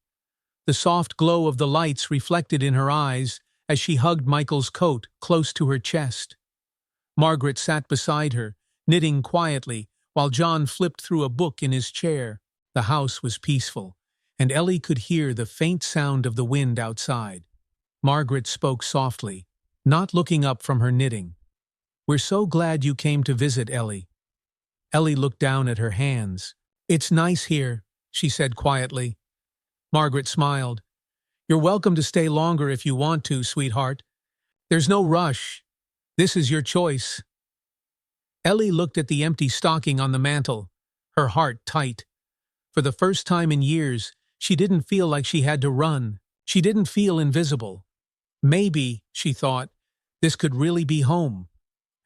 The soft glow of the lights reflected in her eyes as she hugged Michael's coat close to her chest. Margaret sat beside her, knitting quietly, while John flipped through a book in his chair. The house was peaceful, and Ellie could hear the faint sound of the wind outside. Margaret spoke softly, not looking up from her knitting. "We're so glad you came to visit, Ellie." Ellie looked down at her hands. "It's nice here," she said quietly. Margaret smiled. "You're welcome to stay longer if you want to, sweetheart. There's no rush. This is your choice." Ellie looked at the empty stocking on the mantel, her heart tight. For the first time in years, she didn't feel like she had to run. She didn't feel invisible. Maybe, she thought, this could really be home.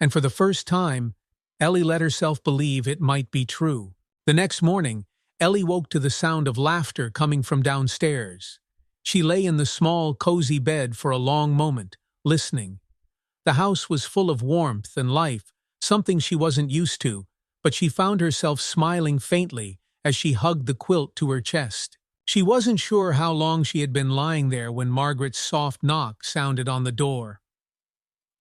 And for the first time, Ellie let herself believe it might be true. The next morning, Ellie woke to the sound of laughter coming from downstairs. She lay in the small, cozy bed for a long moment, listening. The house was full of warmth and life, something she wasn't used to, but she found herself smiling faintly as she hugged the quilt to her chest. She wasn't sure how long she had been lying there when Margaret's soft knock sounded on the door.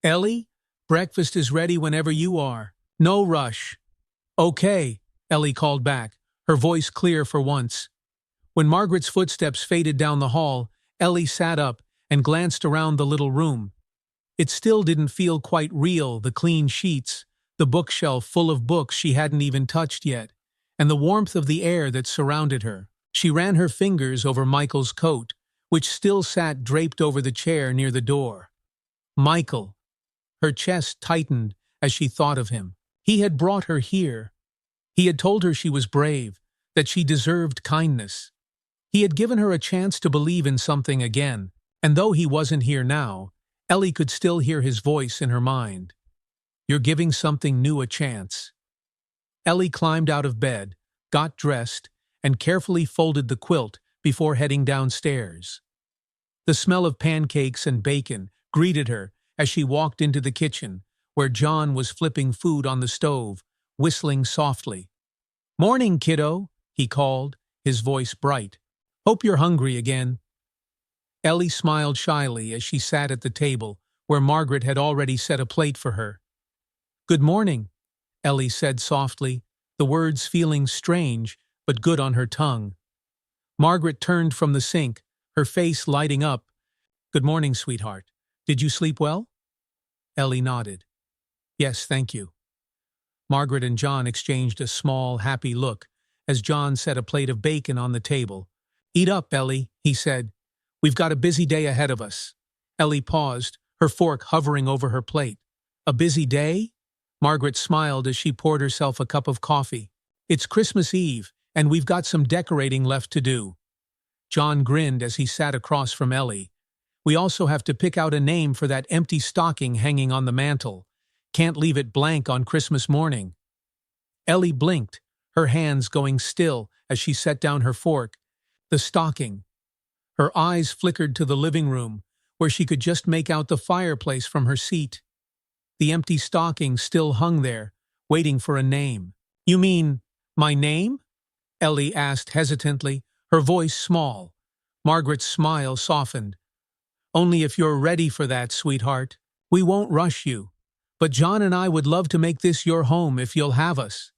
"Ellie, breakfast is ready whenever you are. No rush." "Okay," Ellie called back, her voice clear for once. When Margaret's footsteps faded down the hall, Ellie sat up and glanced around the little room. It still didn't feel quite real, the clean sheets, the bookshelf full of books she hadn't even touched yet, and the warmth of the air that surrounded her. She ran her fingers over Michael's coat, which still sat draped over the chair near the door. Michael. Her chest tightened as she thought of him. He had brought her here. He had told her she was brave, that she deserved kindness. He had given her a chance to believe in something again, and though he wasn't here now, Ellie could still hear his voice in her mind. "You're giving something new a chance." Ellie climbed out of bed, got dressed, and carefully folded the quilt before heading downstairs. The smell of pancakes and bacon greeted her as she walked into the kitchen, where John was flipping food on the stove, whistling softly. "Morning, kiddo," he called, his voice bright. "Hope you're hungry again." Ellie smiled shyly as she sat at the table, where Margaret had already set a plate for her. "Good morning," Ellie said softly, the words feeling strange but good on her tongue. Margaret turned from the sink, her face lighting up. "Good morning, sweetheart. Did you sleep well?" Ellie nodded. "Yes, thank you." Margaret and John exchanged a small, happy look as John set a plate of bacon on the table. "Eat up, Ellie," he said. "We've got a busy day ahead of us." Ellie paused, her fork hovering over her plate. "A busy day?" Margaret smiled as she poured herself a cup of coffee. "It's Christmas Eve, and we've got some decorating left to do." John grinned as he sat across from Ellie. "We also have to pick out a name for that empty stocking hanging on the mantel. Can't leave it blank on Christmas morning." Ellie blinked, her hands going still as she set down her fork. The stocking. Her eyes flickered to the living room, where she could just make out the fireplace from her seat. The empty stocking still hung there, waiting for a name. "You mean, my name?" Ellie asked hesitantly, her voice small. Margaret's smile softened. "Only if you're ready for that, sweetheart. We won't rush you. But John and I would love to make this your home if you'll have us."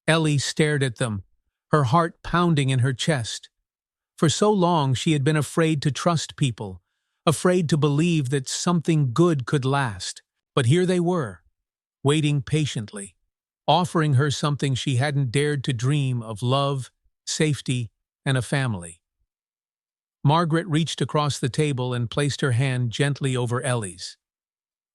Ellie stared at them, her heart pounding in her chest. For so long she had been afraid to trust people, afraid to believe that something good could last. But here they were, waiting patiently, offering her something she hadn't dared to dream of: love, safety, and a family. Margaret reached across the table and placed her hand gently over Ellie's.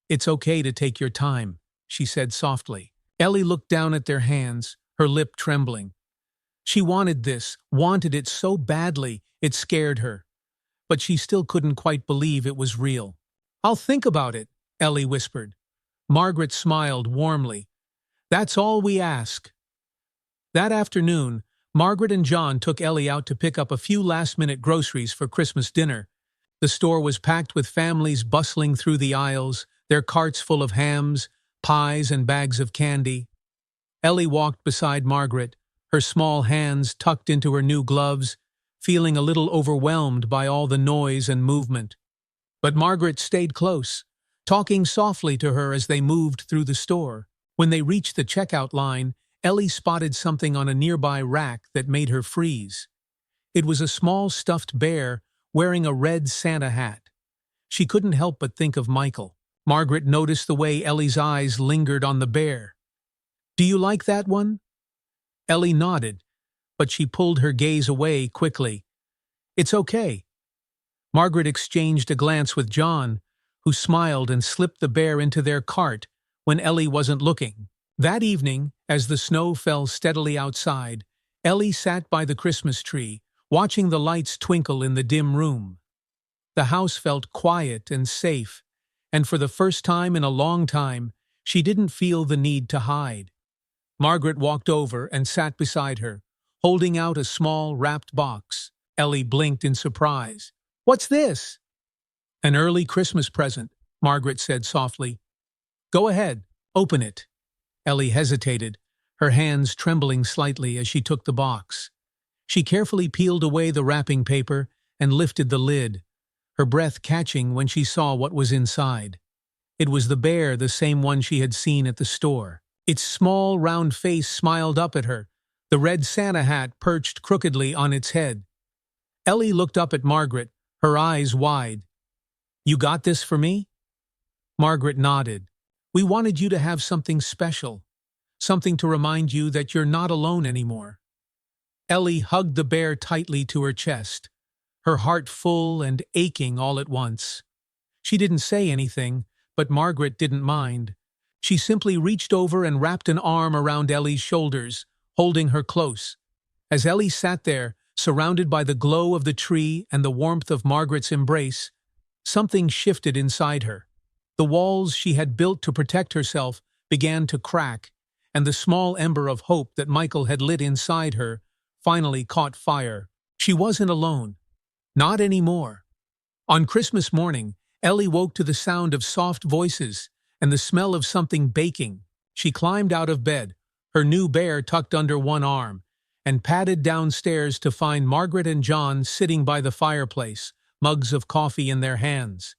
"It's okay to take your time," she said softly. Ellie looked down at their hands, her lip trembling. She wanted this, wanted it so badly, it scared her. But she still couldn't quite believe it was real. "I'll think about it," Ellie whispered. Margaret smiled warmly. "That's all we ask." That afternoon, Margaret and John took Ellie out to pick up a few last-minute groceries for Christmas dinner. The store was packed with families bustling through the aisles, their carts full of hams, pies, and bags of candy. Ellie walked beside Margaret, her small hands tucked into her new gloves, feeling a little overwhelmed by all the noise and movement. But Margaret stayed close, talking softly to her as they moved through the store. When they reached the checkout line, Ellie spotted something on a nearby rack that made her freeze. It was a small stuffed bear wearing a red Santa hat. She couldn't help but think of Michael. Margaret noticed the way Ellie's eyes lingered on the bear. "Do you like that one?" Ellie nodded, but she pulled her gaze away quickly. "It's okay." Margaret exchanged a glance with John, who smiled and slipped the bear into their cart when Ellie wasn't looking. That evening, as the snow fell steadily outside, Ellie sat by the Christmas tree, watching the lights twinkle in the dim room. The house felt quiet and safe, and for the first time in a long time, she didn't feel the need to hide. Margaret walked over and sat beside her, holding out a small, wrapped box. Ellie blinked in surprise. "What's this?" "An early Christmas present," Margaret said softly. "Go ahead, open it." Ellie hesitated, her hands trembling slightly as she took the box. She carefully peeled away the wrapping paper and lifted the lid, her breath catching when she saw what was inside. It was the bear, the same one she had seen at the store. Its small, round face smiled up at her, the red Santa hat perched crookedly on its head. Ellie looked up at Margaret, her eyes wide. "You got this for me?" Margaret nodded. "We wanted you to have something special, something to remind you that you're not alone anymore." Ellie hugged the bear tightly to her chest, her heart full and aching all at once. She didn't say anything, but Margaret didn't mind. She simply reached over and wrapped an arm around Ellie's shoulders, holding her close. As Ellie sat there, surrounded by the glow of the tree and the warmth of Margaret's embrace, something shifted inside her. The walls she had built to protect herself began to crack, and the small ember of hope that Michael had lit inside her finally caught fire. She wasn't alone. Not anymore. On Christmas morning, Ellie woke to the sound of soft voices and the smell of something baking. She climbed out of bed, her new bear tucked under one arm, and padded downstairs to find Margaret and John sitting by the fireplace, mugs of coffee in their hands.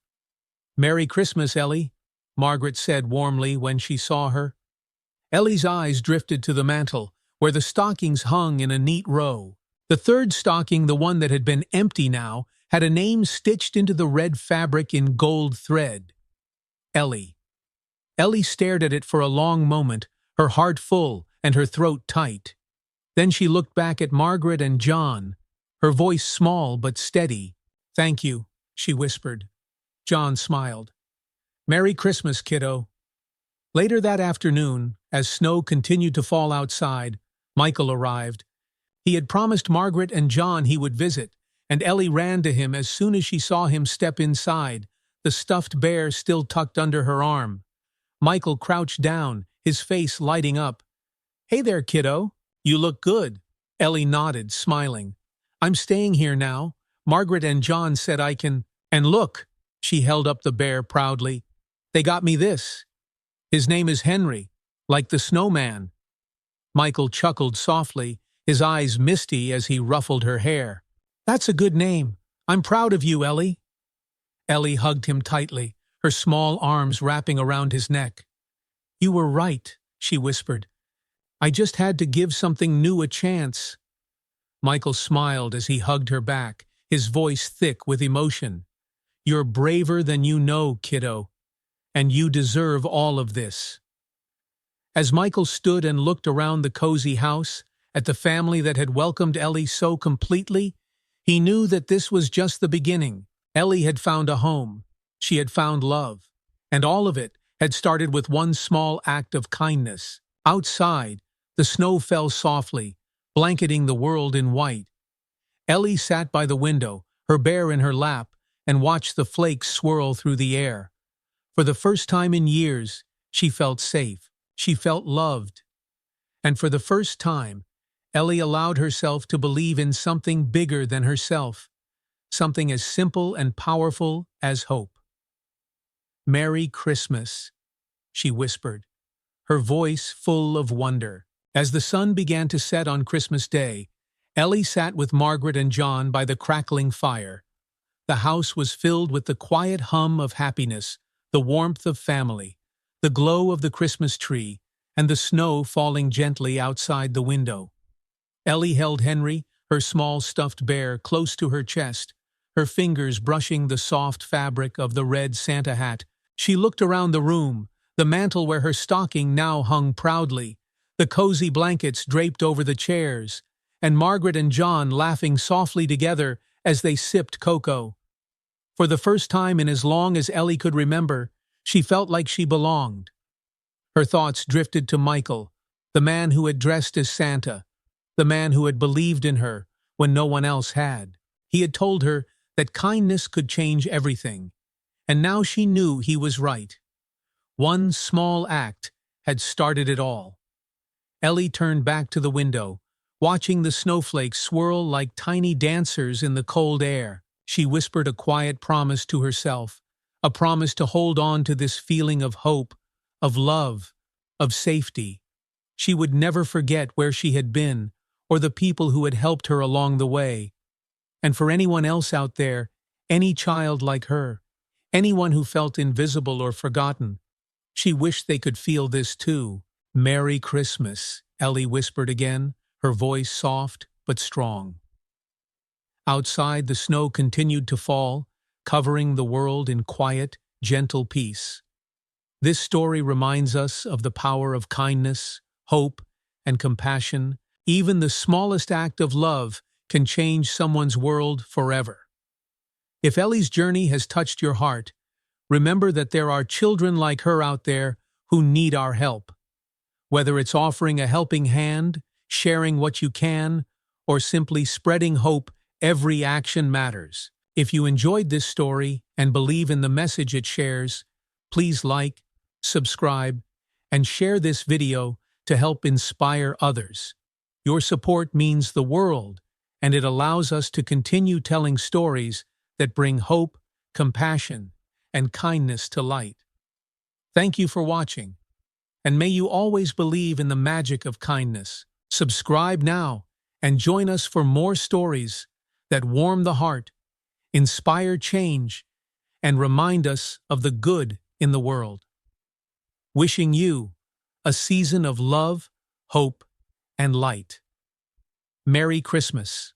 "Merry Christmas, Ellie," Margaret said warmly when she saw her. Ellie's eyes drifted to the mantel, where the stockings hung in a neat row. The third stocking, the one that had been empty now, had a name stitched into the red fabric in gold thread. Ellie. Ellie stared at it for a long moment, her heart full and her throat tight. Then she looked back at Margaret and John, her voice small but steady. "Thank you," she whispered. John smiled. "Merry Christmas, kiddo." Later that afternoon, as snow continued to fall outside, Michael arrived. He had promised Margaret and John he would visit, and Ellie ran to him as soon as she saw him step inside, the stuffed bear still tucked under her arm. Michael crouched down, his face lighting up. "Hey there, kiddo. You look good." Ellie nodded, smiling. "I'm staying here now. Margaret and John said I can—" "And look," she held up the bear proudly. "They got me this. His name is Henry, like the snowman." Michael chuckled softly, his eyes misty as he ruffled her hair. "That's a good name. I'm proud of you, Ellie." Ellie hugged him tightly, her small arms wrapping around his neck. "You were right," she whispered. "I just had to give something new a chance." Michael smiled as he hugged her back, his voice thick with emotion. "You're braver than you know, kiddo, and you deserve all of this." As Michael stood and looked around the cozy house, at the family that had welcomed Ellie so completely, he knew that this was just the beginning. Ellie had found a home. She had found love. And all of it had started with one small act of kindness. Outside, the snow fell softly, blanketing the world in white. Ellie sat by the window, her bear in her lap, and watched the flakes swirl through the air. For the first time in years, she felt safe. She felt loved. And for the first time, Ellie allowed herself to believe in something bigger than herself, something as simple and powerful as hope. "Merry Christmas," she whispered, her voice full of wonder. As the sun began to set on Christmas Day, Ellie sat with Margaret and John by the crackling fire. The house was filled with the quiet hum of happiness, the warmth of family, the glow of the Christmas tree, and the snow falling gently outside the window. Ellie held Henry, her small stuffed bear, close to her chest, her fingers brushing the soft fabric of the red Santa hat. She looked around the room, the mantel where her stocking now hung proudly, the cozy blankets draped over the chairs, and Margaret and John laughing softly together as they sipped cocoa. For the first time in as long as Ellie could remember, she felt like she belonged. Her thoughts drifted to Michael, the man who had dressed as Santa, the man who had believed in her when no one else had. He had told her that kindness could change everything, and now she knew he was right. One small act had started it all. Ellie turned back to the window, watching the snowflakes swirl like tiny dancers in the cold air. She whispered a quiet promise to herself, a promise to hold on to this feeling of hope, of love, of safety. She would never forget where she had been or the people who had helped her along the way. And for anyone else out there, any child like her, anyone who felt invisible or forgotten, she wished they could feel this too. "Merry Christmas," Ellie whispered again, her voice soft but strong. Outside, the snow continued to fall, covering the world in quiet, gentle peace. This story reminds us of the power of kindness, hope, and compassion. Even the smallest act of love can change someone's world forever. If Ellie's journey has touched your heart, remember that there are children like her out there who need our help. Whether it's offering a helping hand, sharing what you can, or simply spreading hope, every action matters. If you enjoyed this story and believe in the message it shares, please like, subscribe, and share this video to help inspire others. Your support means the world, and it allows us to continue telling stories that bring hope, compassion, and kindness to light. Thank you for watching, and may you always believe in the magic of kindness. Subscribe now and join us for more stories that warm the heart, inspire change, and remind us of the good in the world. Wishing you a season of love, hope, and light. Merry Christmas.